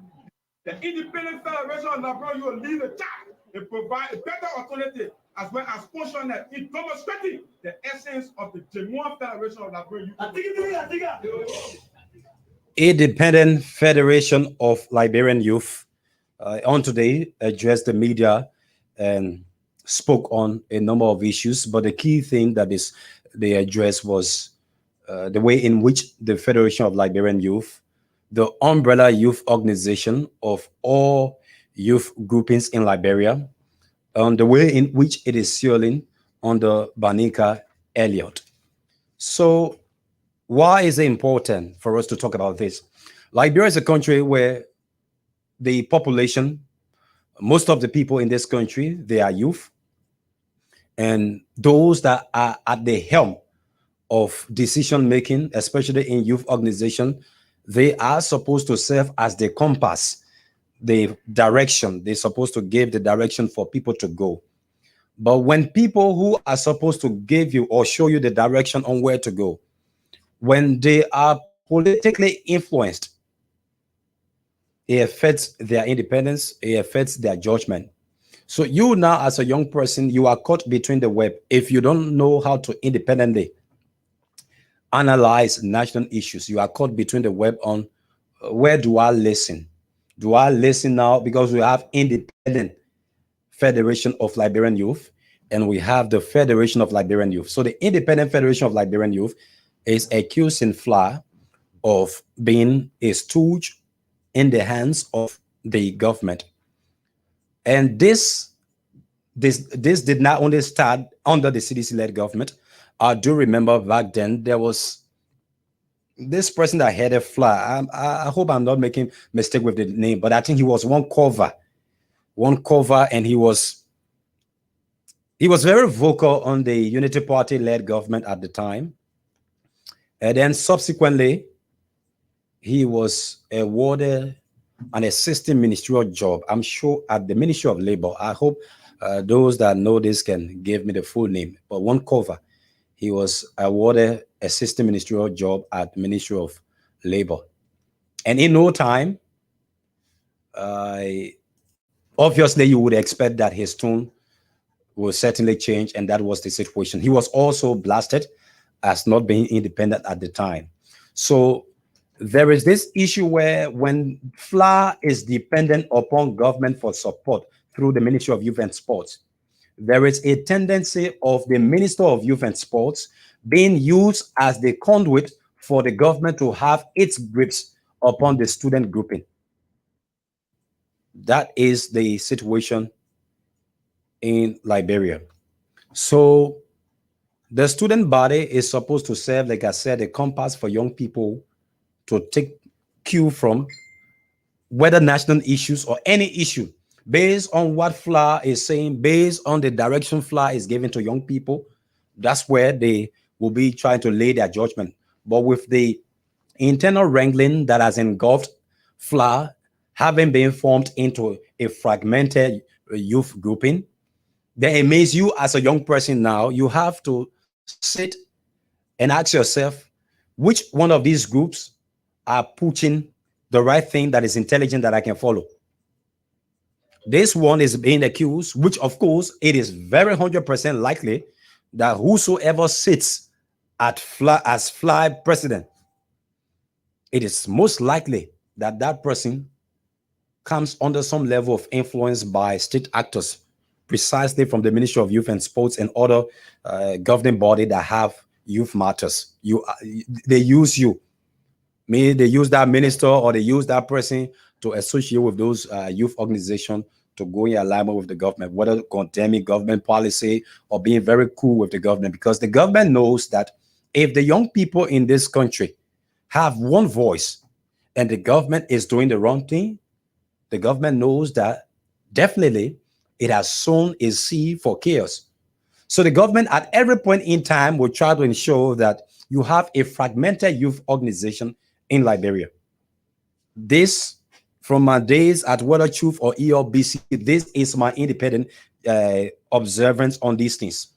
The Independent Federation of Liberia will lead the charge and provide a better alternative as well as functional in demonstrating the essence of the genuine Federation of Liberia. Independent Federation of Liberian Youth on today addressed the media and spoke on a number of issues, but the key thing that is they addressed was the way in which the Federation of Liberian Youth, the umbrella youth organization of all youth groupings in Liberia, on the way in which it is sailing under Banika Elliott. So why is it important for us to talk about this? Liberia is a country where the population, most of the people in this country, they are youth. And those that are at the helm of decision making, especially in youth organization, they are supposed to serve as the compass, the direction. They're supposed to give the direction for people to go. But when people who are supposed to give you or show you the direction on where to go, when they are politically influenced, it affects their independence, it affects their judgment. So you now, as a young person, you are caught between the web. If you don't know how to independently analyze national issues, you are caught between the web on where do I listen? Do I listen now? Because we have Independent Federation of Liberian Youth and we have the Federation of Liberian Youth. So the Independent Federation of Liberian Youth is accusing FLA of being a stooge in the hands of the government. And this did not only start under the CDC-led government. I do remember back then there was this person that headed FLA. I hope I'm not making mistake with the name, but I think he was one cover, and he was very vocal on the Unity Party-led government at the time. And then subsequently, he was awarded an assistant ministerial job, I'm sure, at the Ministry of Labor. I hope those that know this can give me the full name. But one cover, he was awarded assistant ministerial job at the Ministry of Labor. And in no time, obviously you would expect that his tone will certainly change, and that was the situation. He was also blasted as not being independent at the time. So there is this issue where when FLA is dependent upon government for support through the Ministry of Youth and Sports, there is a tendency of the Minister of Youth and Sports being used as the conduit for the government to have its grips upon the student grouping. That is the situation in Liberia. So the student body is supposed to serve, like I said, a compass for young people to take cue from, whether national issues or any issue, based on what FLA is saying, based on the direction FLA is giving to young people. That's where they will be trying to lay their judgment. But with the internal wrangling that has engulfed FLA, having been formed into a fragmented youth grouping, then it means you as a young person now, you have to sit and ask yourself, which one of these groups are pushing the right thing that is intelligent that I can follow. This one is being accused, which of course it is very 100% likely that whosoever sits as fly president, it is most likely that that person comes under some level of influence by state actors, precisely from the Ministry of Youth and Sports and other governing body that have youth matters. They use you. Maybe they use that minister or they use that person to associate with those youth organizations to go in alignment with the government, whether condemning government policy or being very cool with the government, because the government knows that if the young people in this country have one voice and the government is doing the wrong thing, the government knows that definitely it has sown a seed for chaos. So the government at every point in time will try to ensure that you have a fragmented youth organization in Liberia. This, from my days at Weather Truth or ELBC, this is my independent observance on these things.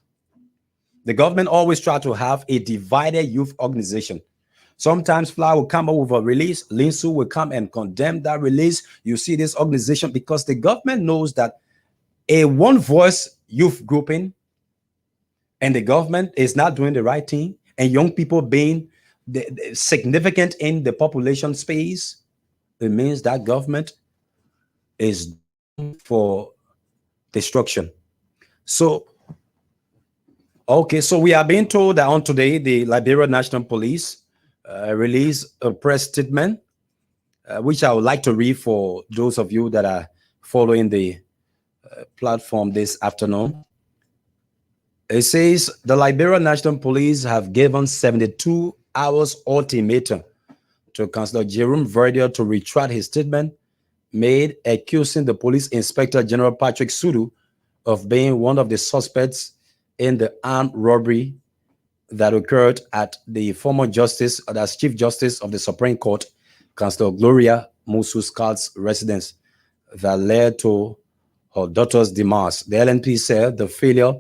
The government always try to have a divided youth organization. Sometimes Fly will come up with a release, Linsu will come and condemn that release. You see this organization, because the government knows that a one voice youth grouping and the government is not doing the right thing, and young people being significant in the population space, it means that government is for destruction. So, okay, so we are being told that on today, the Liberia National Police released a press statement, which I would like to read for those of you that are following the platform this afternoon. It says the Liberia National Police have given 72 hours ultimatum to Councillor Jerome Verdier to retract his statement made accusing the Police Inspector General Patrick Sudu of being one of the suspects in the armed robbery that occurred at the former justice, that's Chief Justice of the Supreme Court, Councillor Gloria Musu-Scott's residence, that led to her daughter's demise. The LNP said the failure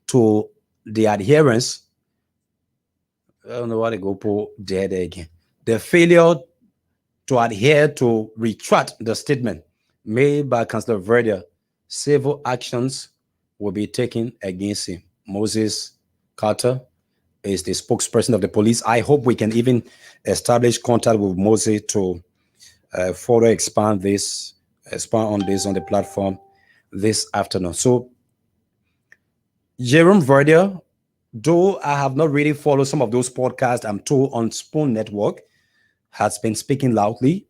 to the adherence, I don't know why they go pull there again. The failure to adhere to retract the statement made by Councillor Verdier, civil actions will be taken against him. Moses Carter is the spokesperson of the police. I hope we can even establish contact with Moses to further expand on this on the platform this afternoon. So Jerome Verdier, though I have not really followed some of those podcasts, I'm told on Spoon Network, has been speaking loudly.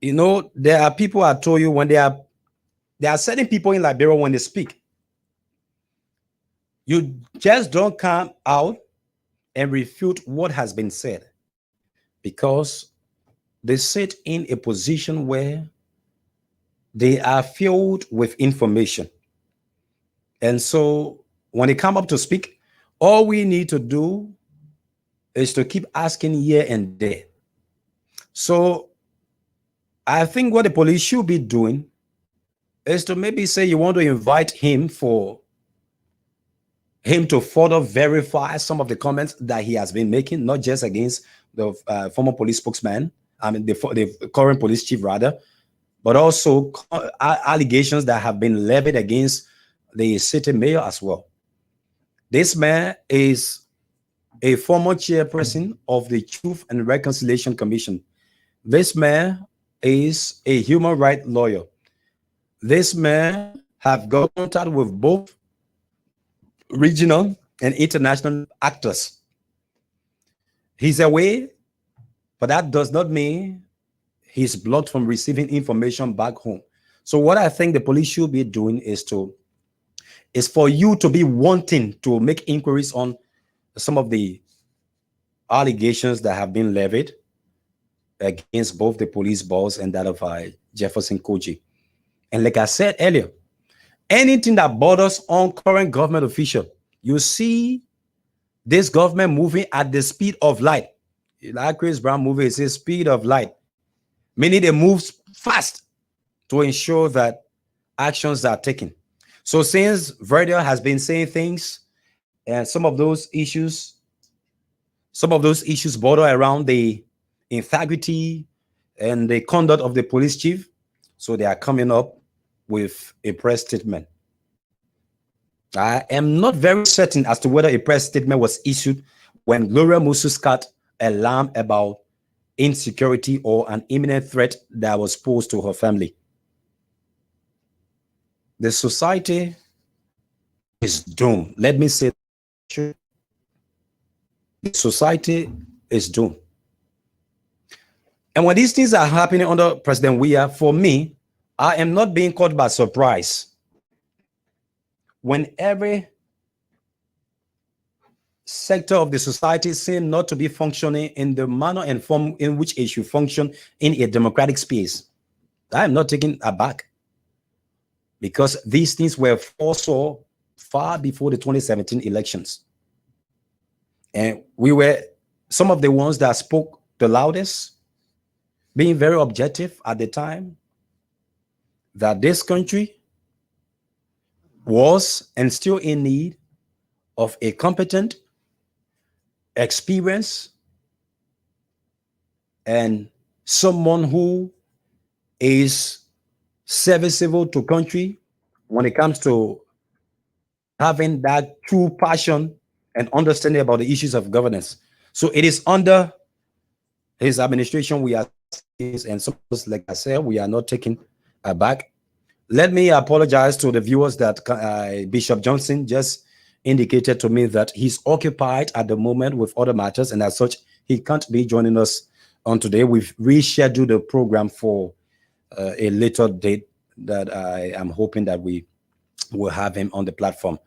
You know, there are people, I told you, when there are certain people in Liberia, when they speak, you just don't come out and refute what has been said, because they sit in a position where they are filled with information. And so when they come up to speak, all we need to do is to keep asking here and there. So I think what the police should be doing is to maybe say you want to invite him for him to further verify some of the comments that he has been making, not just against the former police spokesman, I mean the current police chief rather, but also allegations that have been levied against the city mayor as well. This man is a former chairperson of the Truth and Reconciliation Commission. This man is a human rights lawyer. This man have got contact with both regional and international actors. He's away, but that does not mean he's blocked from receiving information back home. So what I think the police should be doing is for you to be wanting to make inquiries on some of the allegations that have been levied against both the police boss and that of Jefferson Koji. And like I said earlier, anything that borders on current government official, you see this government moving at the speed of light. Like Chris Brown movie, it says speed of light, meaning they move fast to ensure that actions are taken. So since Verdier has been saying things, and some of those issues border around the integrity, and the conduct of the police chief. So they are coming up with a press statement. I am not very certain as to whether a press statement was issued when Gloria Musu's alarm about insecurity or an imminent threat that was posed to her family. The society is doomed. Let me say that. The society is doomed. And when these things are happening under President Weah, for me, I am not being caught by surprise. When every sector of the society seems not to be functioning in the manner and form in which it should function in a democratic space, I am not taken aback, because these things were foresaw far before the 2017 elections. And we were some of the ones that spoke the loudest, being very objective at the time, that this country was and still in need of a competent, experienced, and someone who is serviceable to country when it comes to having that true passion and understanding about the issues of governance. So it is under his administration we are, and so like I said, we are not taken aback. Let me apologize to the viewers that Bishop Johnson just indicated to me that he's occupied at the moment with other matters, and as such, he can't be joining us on today. We've rescheduled the program for a later date that I am hoping that we will have him on the platform.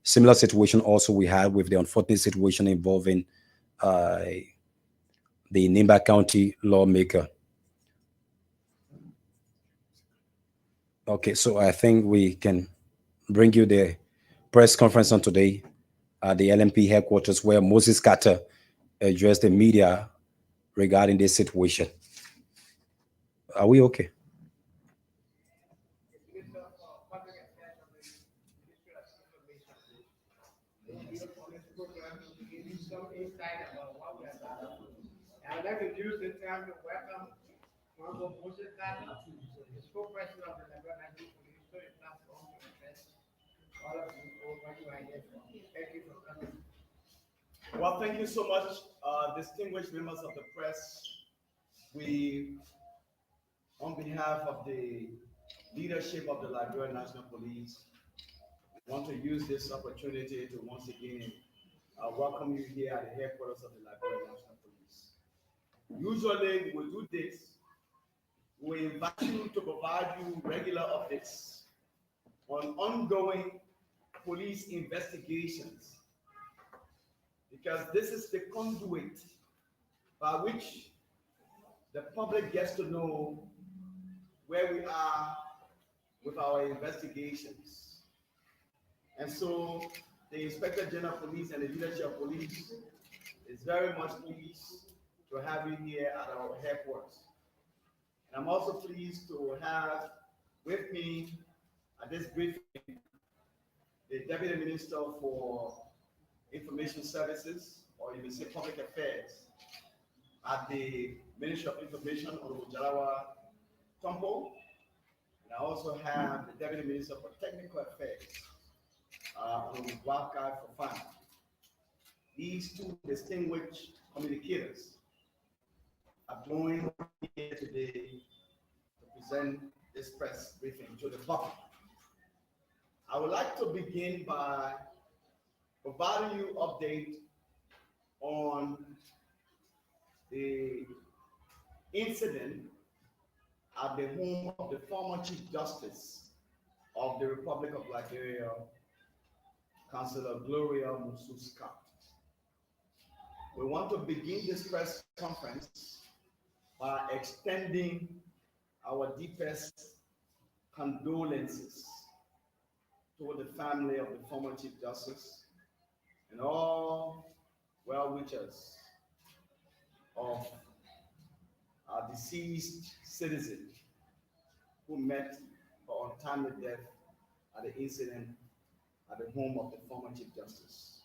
Similar situation also we had with the unfortunate situation involving the Nimba County lawmaker. Okay, so I think we can bring you the press conference on today at the LMP headquarters, where Moses Carter addressed the media regarding this situation. Are we okay? I'd like to use this time to welcome Honorable Moses Carter, the spokesperson of the Liberia National Police, to the platform to address all of you what you are here for. Thank you for coming. Well, thank you so much, distinguished members of the press. We, on behalf of the leadership of the Liberia National Police, want to use this opportunity to once again welcome you here at the headquarters of the Liberia National Police. Usually, we do this. We invite you to provide you regular updates on ongoing police investigations, because this is the conduit by which the public gets to know where we are with our investigations. And so the Inspector General of Police and the leadership of police is very much pleased to have you here at our headquarters. And I'm also pleased to have with me at this briefing the Deputy Minister for Information Services, or you may say Public Affairs, at the Ministry of Information, Honorable Jarawa Tombo. And I also have the Deputy Minister for Technical Affairs, Honorable Waka Fofana. These two distinguished communicators are joined here today to present this press briefing to the public. I would like to begin by providing you update on the incident at the home of the former Chief Justice of the Republic of Liberia, Councillor Gloria Musu-Scott. We want to begin this press conference by extending our deepest condolences to the family of the former Chief Justice and all well-wishers of our deceased citizen who met for untimely death at the incident at the home of the former Chief Justice,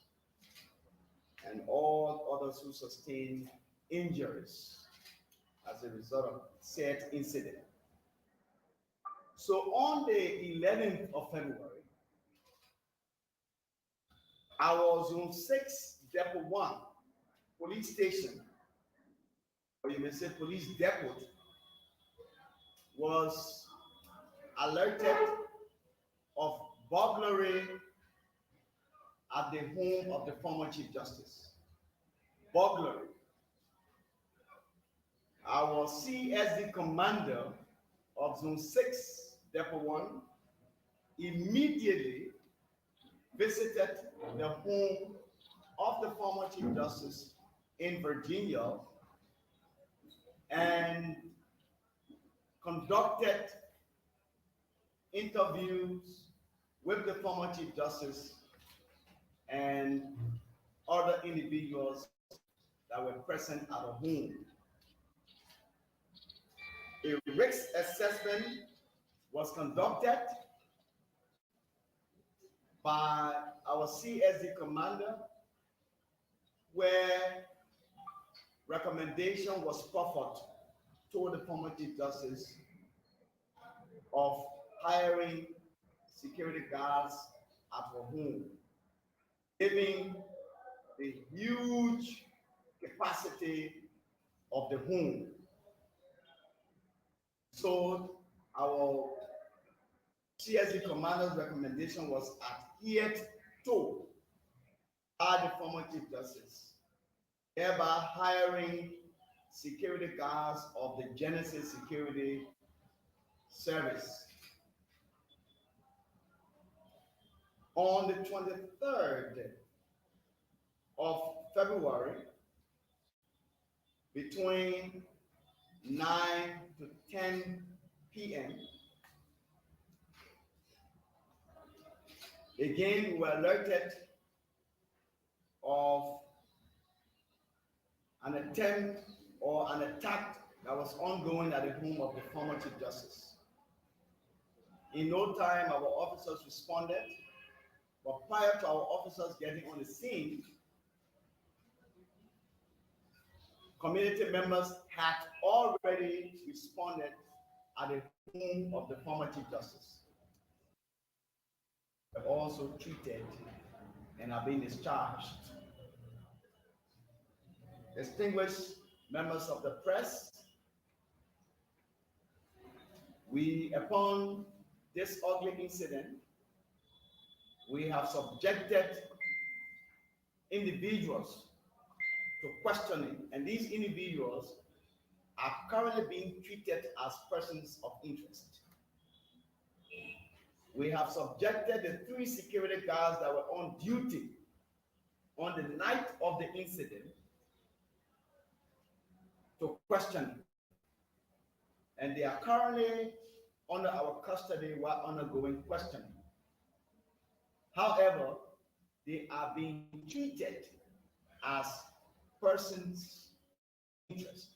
and all others who sustained injuries as a result of said incident. So on the 11th of February, our Zone 6 Depot 1 police station, or you may say police depot, was alerted of burglary at the home of the former Chief Justice. Burglary. Our CSD commander of Zone 6 Depot 1 immediately visited the home of the former Chief Justice in Virginia and conducted interviews with the former Chief Justice and other individuals that were present at the home. A risk assessment was conducted by our CSD commander, where recommendation was proffered to the former Chief Justice of hiring security guards at her home, given the huge capacity of the home. So our CSD commander's recommendation was adhered to by the former Chief Justice, thereby hiring security guards of the Genesis Security Service. On the 23rd of February, between 9 to 10 p.m., again, we were alerted of an attempt or an attack that was ongoing at the home of the former Chief Justice. In no time, our officers responded, but prior to our officers getting on the scene, community members had already responded at the home of the former Chief Justice. They were also treated and are being discharged. Distinguished members of the press, upon this ugly incident, we have subjected individuals to questioning, and these individuals are currently being treated as persons of interest. We have subjected the 3 security guards that were on duty on the night of the incident to questioning, and they are currently under our custody while undergoing questioning. However, they are being treated as persons of interest.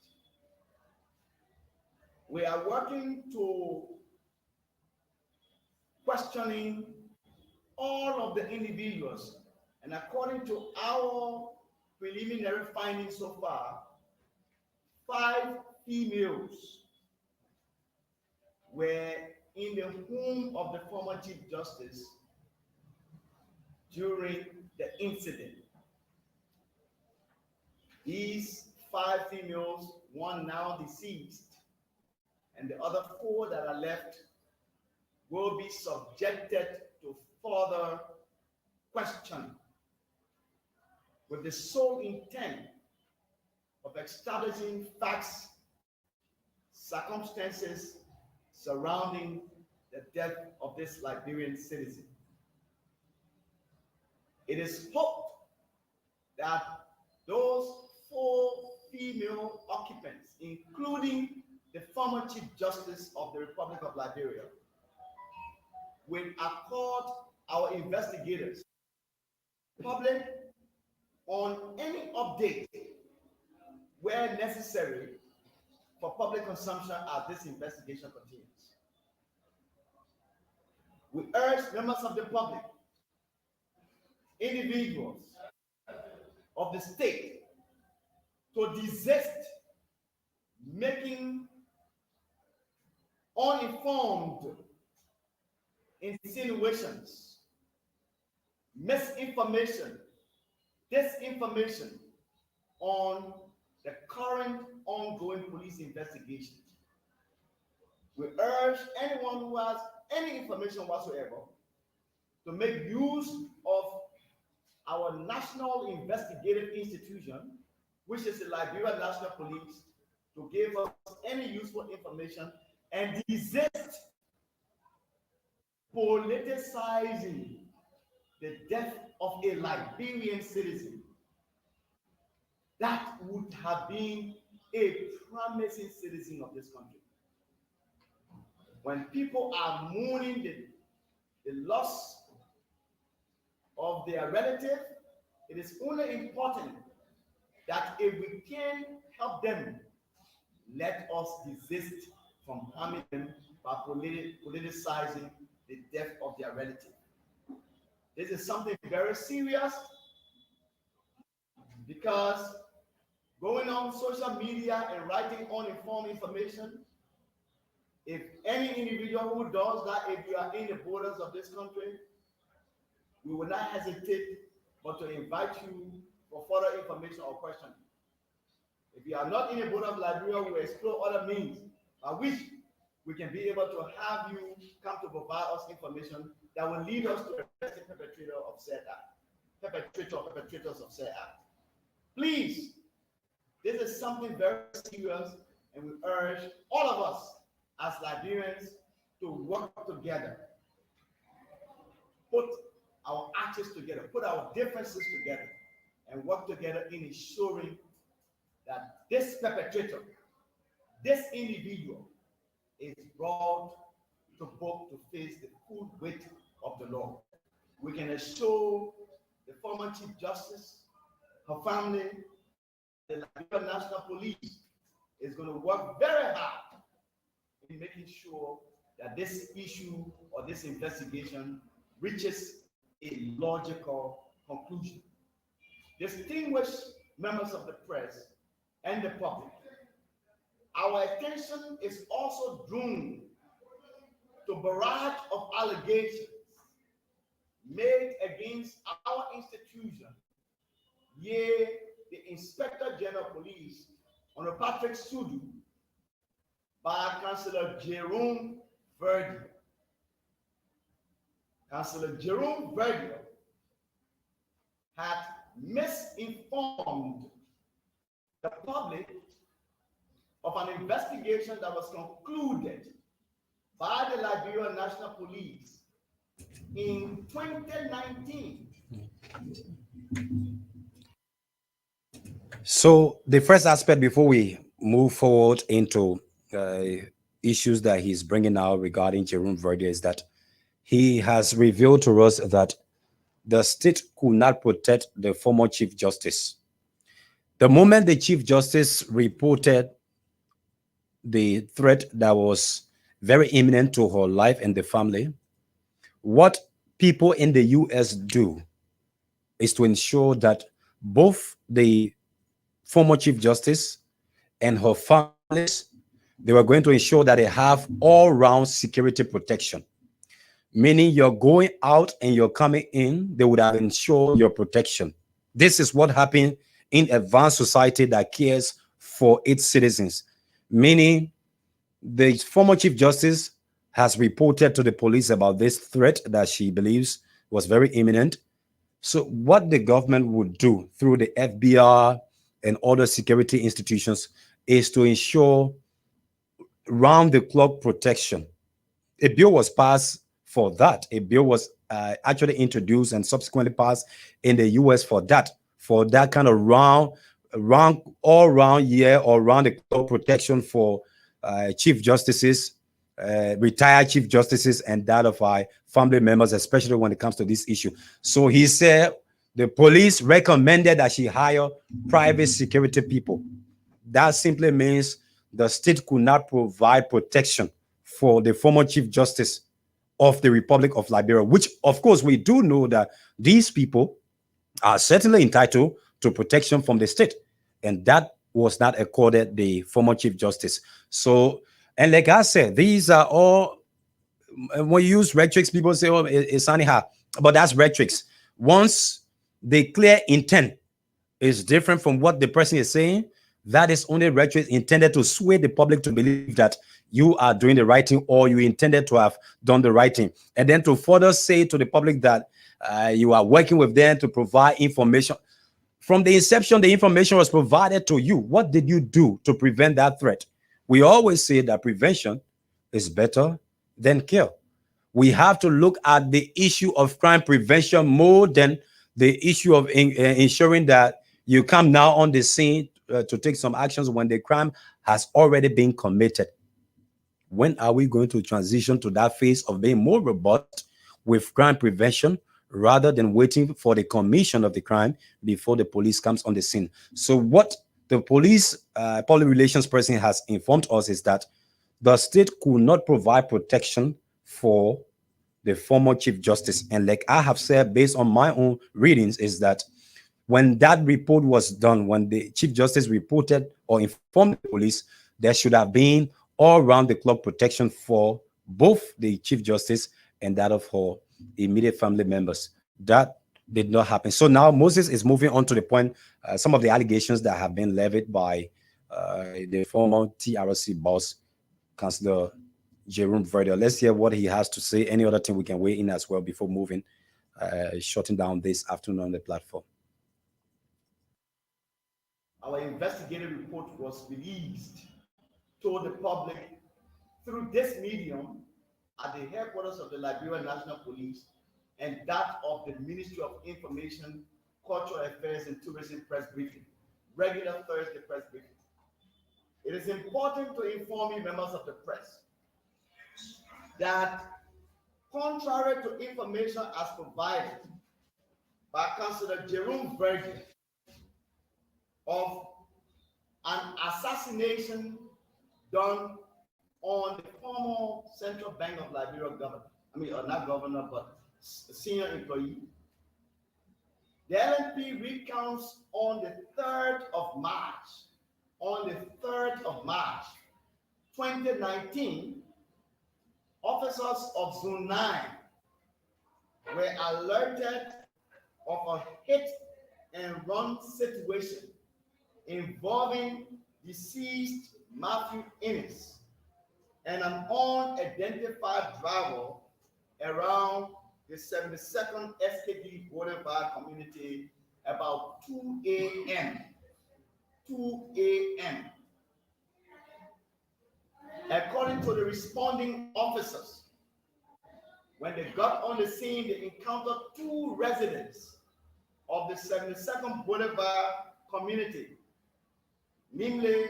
We are working to questioning all of the individuals, and according to our preliminary findings so far, 5 females were in the home of the former Chief Justice during the incident. These 5 females, 1 now deceased, and the other 4 that are left will be subjected to further questioning with the sole intent of establishing facts, circumstances surrounding the death of this Liberian citizen. It is hoped that those 4 female occupants, including the former Chief Justice of the Republic of Liberia, will accord our investigators public on any update where necessary for public consumption as this investigation continues. We urge members of the public, individuals of the state, to desist making uninformed insinuations, misinformation, disinformation on the current ongoing police investigation. We urge anyone who has any information whatsoever to make use of our national investigative institution, which is the Liberia National Police, to give us any useful information and desist politicizing the death of a Liberian citizen that would have been a promising citizen of this country. When people are mourning the loss of their relative, it is only important that if we can help them, let us desist from harming them by politicizing the death of their relative. This is something very serious, because going on social media and writing uninformed information, if any individual who does that, if you are in the borders of this country, we will not hesitate but to invite you for further information or questioning. If you are not in the border of Liberia, we will explore other means by which we can be able to have you come to provide us information that will lead us to arrest the perpetrator of said act, perpetrators of said act. Please, this is something very serious, and we urge all of us as Liberians to work together, put our actions together, put our differences together, and work together in ensuring that this perpetrator, this individual, is brought to book to face the full weight of the law. We can assure the former Chief Justice, her family, the Liberia National Police is going to work very hard in making sure that this issue or this investigation reaches a logical conclusion. Distinguished members of the press and the public, our attention is also drawn to a barrage of allegations made against our institution, yea, the Inspector General Police, Honorable Patrick Sudu, by Councillor Jerome Verdier. Councillor Jerome Verdier had misinformed the public of an investigation that was concluded by the Liberia National Police in 2019. So the first aspect before we move forward into issues that he's bringing out regarding Jerome Verdier is that he has revealed to us that the state could not protect the former Chief Justice. The moment the Chief Justice reported the threat that was very imminent to her life and the family, what people in the US do is to ensure that both the former Chief Justice and her families, they were going to ensure that they have all-round security protection. Meaning you're going out and you're coming in, they would have ensured your protection. This is what happened in advanced society that cares for its citizens. Meaning the former Chief Justice has reported to the police about this threat that she believes was very imminent. So what the government would do through the FBI and other security institutions is to ensure round-the-clock protection. A bill was passed for that. A bill was actually introduced and subsequently passed in the US for that kind of all-round year or round-the-clock protection for Chief Justices, retired Chief Justices, and that of our family members, especially when it comes to this issue. So he said the police recommended that she hire private security people. That simply means the state could not provide protection for the former Chief Justice of the Republic of Liberia, which of course we do know that these people are certainly entitled to protection from the state. And that was not accorded the former Chief Justice. So, and like I said, these are all, when you use rhetorics, people say, oh, it's anyhow, but that's rhetorics. Once the clear intent is different from what the person is saying, that is only rhetoric intended to sway the public to believe that you are doing the right thing, or you intended to have done the right thing. And then to further say to the public that you are working with them to provide information. From the inception, the information was provided to you. What did you do to prevent that threat? We always say that prevention is better than cure. We have to look at the issue of crime prevention more than the issue of ensuring that you come now on the scene to take some actions when the crime has already been committed. When are we going to transition to that phase of being more robust with crime prevention rather than waiting for the commission of the crime before the police comes on the scene? So what the police public relations person has informed us is that the state could not provide protection for the former Chief Justice. And like I have said, based on my own readings, is that when that report was done, when the Chief Justice reported or informed the police, there should have been all round the clock protection for both the Chief Justice and that of her immediate family members. That did not happen. So now Moses is moving on to the point, some of the allegations that have been levied by the former TRC boss, Councillor Jerome Verdier. Let's hear what he has to say. Any other thing we can weigh in as well before moving, shutting down this afternoon on the platform. Our investigative report was released to the public through this medium at the headquarters of the Liberia National Police and that of the Ministry of Information, Cultural Affairs and Tourism press briefing, regular Thursday press briefing. It is important to inform you, members of the press, that contrary to information as provided by Councillor Jerome Verdier of an assassination done on the former Central Bank of Liberia governor, not governor, but senior employee. The LNP recounts on the 3rd of March, 2019, officers of Zone 9 were alerted of a hit and run situation involving deceased Matthew Innes and an unidentified driver around the 72nd SKD Boulevard community about 2 a.m. According to the responding officers, when they got on the scene, they encountered two residents of the 72nd Boulevard community, namely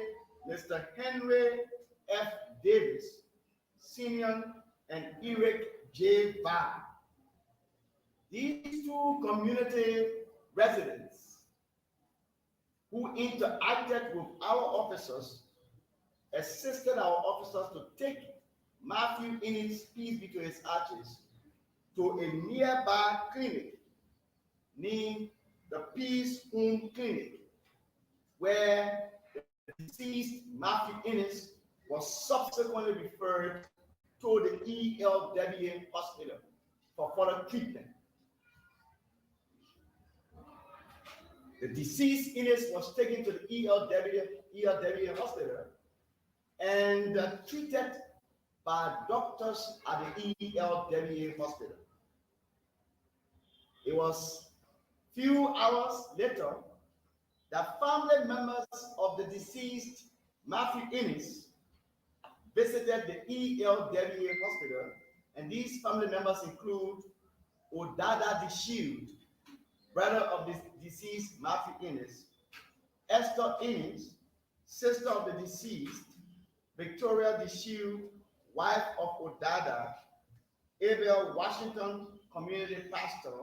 Mr. Henry F. Davis, Sr. and Eric J. Van. These two community residents who interacted with our officers assisted our officers to take Matthew Innes, peace be to his ashes, to a nearby clinic named the Peace Home Clinic, where the deceased Matthew Innes was subsequently referred to the ELWA hospital for further treatment. The deceased Innes was taken to the ELWA hospital and treated by doctors at the ELWA hospital. It was few hours later that family members of the deceased Matthew Innes visited the ELWA hospital, and these family members include Odada DeShield, brother of the deceased Matthew Innes, Esther Innes, sister of the deceased, Victoria DeShield, wife of Odada, Abel Washington, community pastor,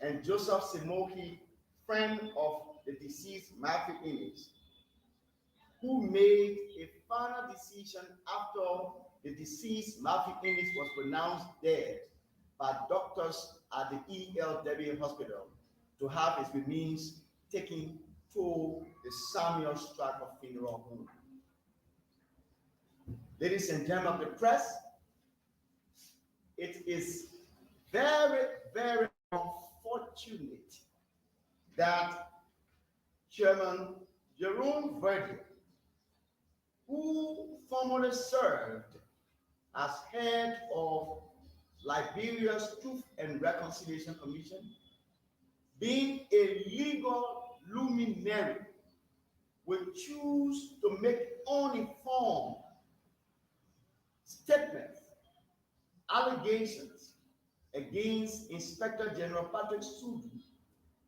and Joseph Simoki, friend of the deceased Matthew Innes, who made a final decision after the deceased Matthew Innes was pronounced dead by doctors at the ELWA hospital to have his remains taken to the Samuel Stratford Funeral Home. Ladies and gentlemen of the press, it is very, very unfortunate that Chairman Jerome Verdier, who formerly served as head of Liberia's Truth and Reconciliation Commission, being a legal luminary, will choose to make uninformed statements, allegations against Inspector General Patrick Sudu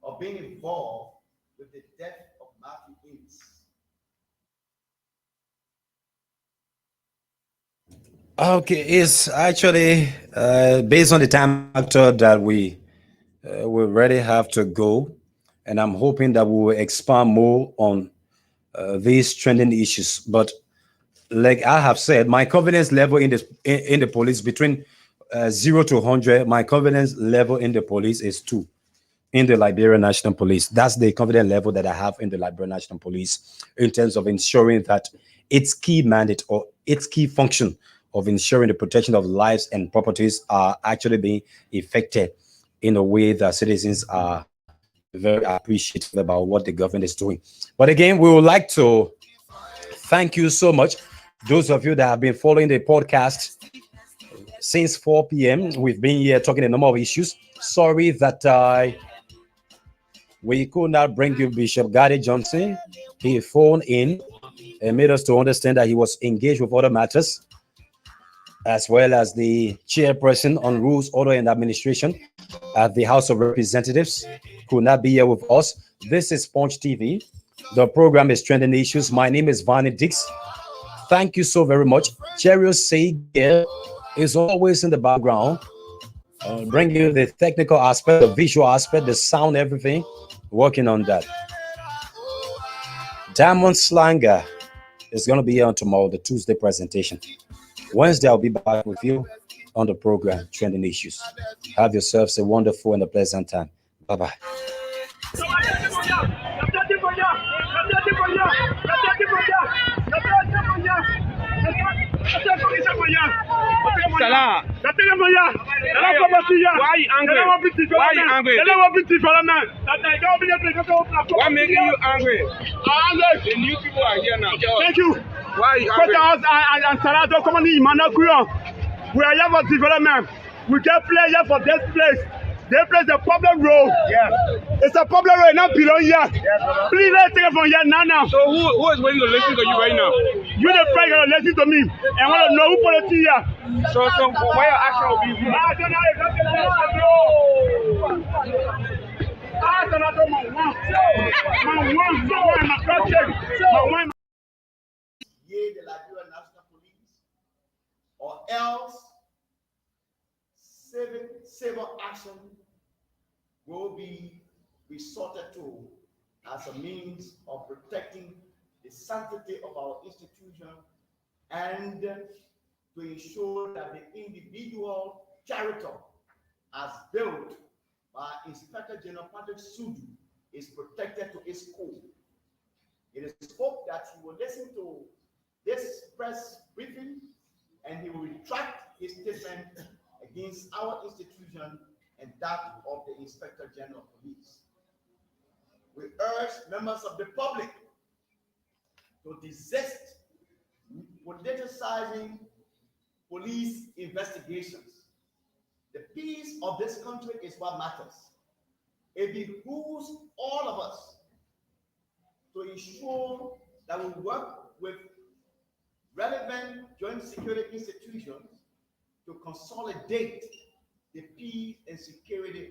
of being involved with the death of Matthew Innes. Okay, it's actually based on the time factor that we already have to go, and I'm hoping that we will expand more on these trending issues. But like I have said, my confidence level in the police between 0 to 100, my confidence level in the police is 2. In the Liberian National Police, that's the confidence level that I have in the Liberian National Police in terms of ensuring that its key mandate or its key function of ensuring the protection of lives and properties are actually being effected in a way that citizens are very appreciative about what the government is doing. But again, we would like to thank you so much. Those of you that have been following the podcast since 4 p.m., we've been here talking a number of issues. Sorry that we could not bring you Bishop Gadi Johnson. He phoned in and made us to understand that he was engaged with other matters, as well as the chairperson on Rules, Order, and Administration at the House of Representatives could not be here with us. This is Punch TV. The program is Trending Issues. My name is Vonnie Dix. Thank you so very much. Cherio Seger is always in the background, bringing you the technical aspect, the visual aspect, the sound, everything, working on that. Diamond Slanger is going to be here on tomorrow, the Tuesday presentation. Wednesday, I'll be back with you on the program, Trending Issues. Have yourselves a wonderful and a pleasant time. Bye-bye. Salah. Why are you angry? Why are you angry? What making you angry? The new people are here now. Thank you. Why are you angry? And Salah, don't come on in, man. We are here for development. We get players for this place. They play the problem role. Yes. It's a problem role, not belong here. Yes, please let's take it from here now. So who is waiting to listen to you right now? You the press gonna listen to me and want to know who politics here. So why your action will be who? Yea, the Liberian National Police, or else civil action will be resorted to as a means of protecting the sanctity of our institution and to ensure that the individual character as built by Inspector General Patrick Sudu is protected to its core. It is hoped that he will listen to this press briefing and he will retract his statement against our institution and that of the Inspector General of Police. We urge members of the public to desist politicizing police investigations. The peace of this country is what matters. It behooves all of us to ensure that we work with relevant joint security institutions to consolidate the peace and security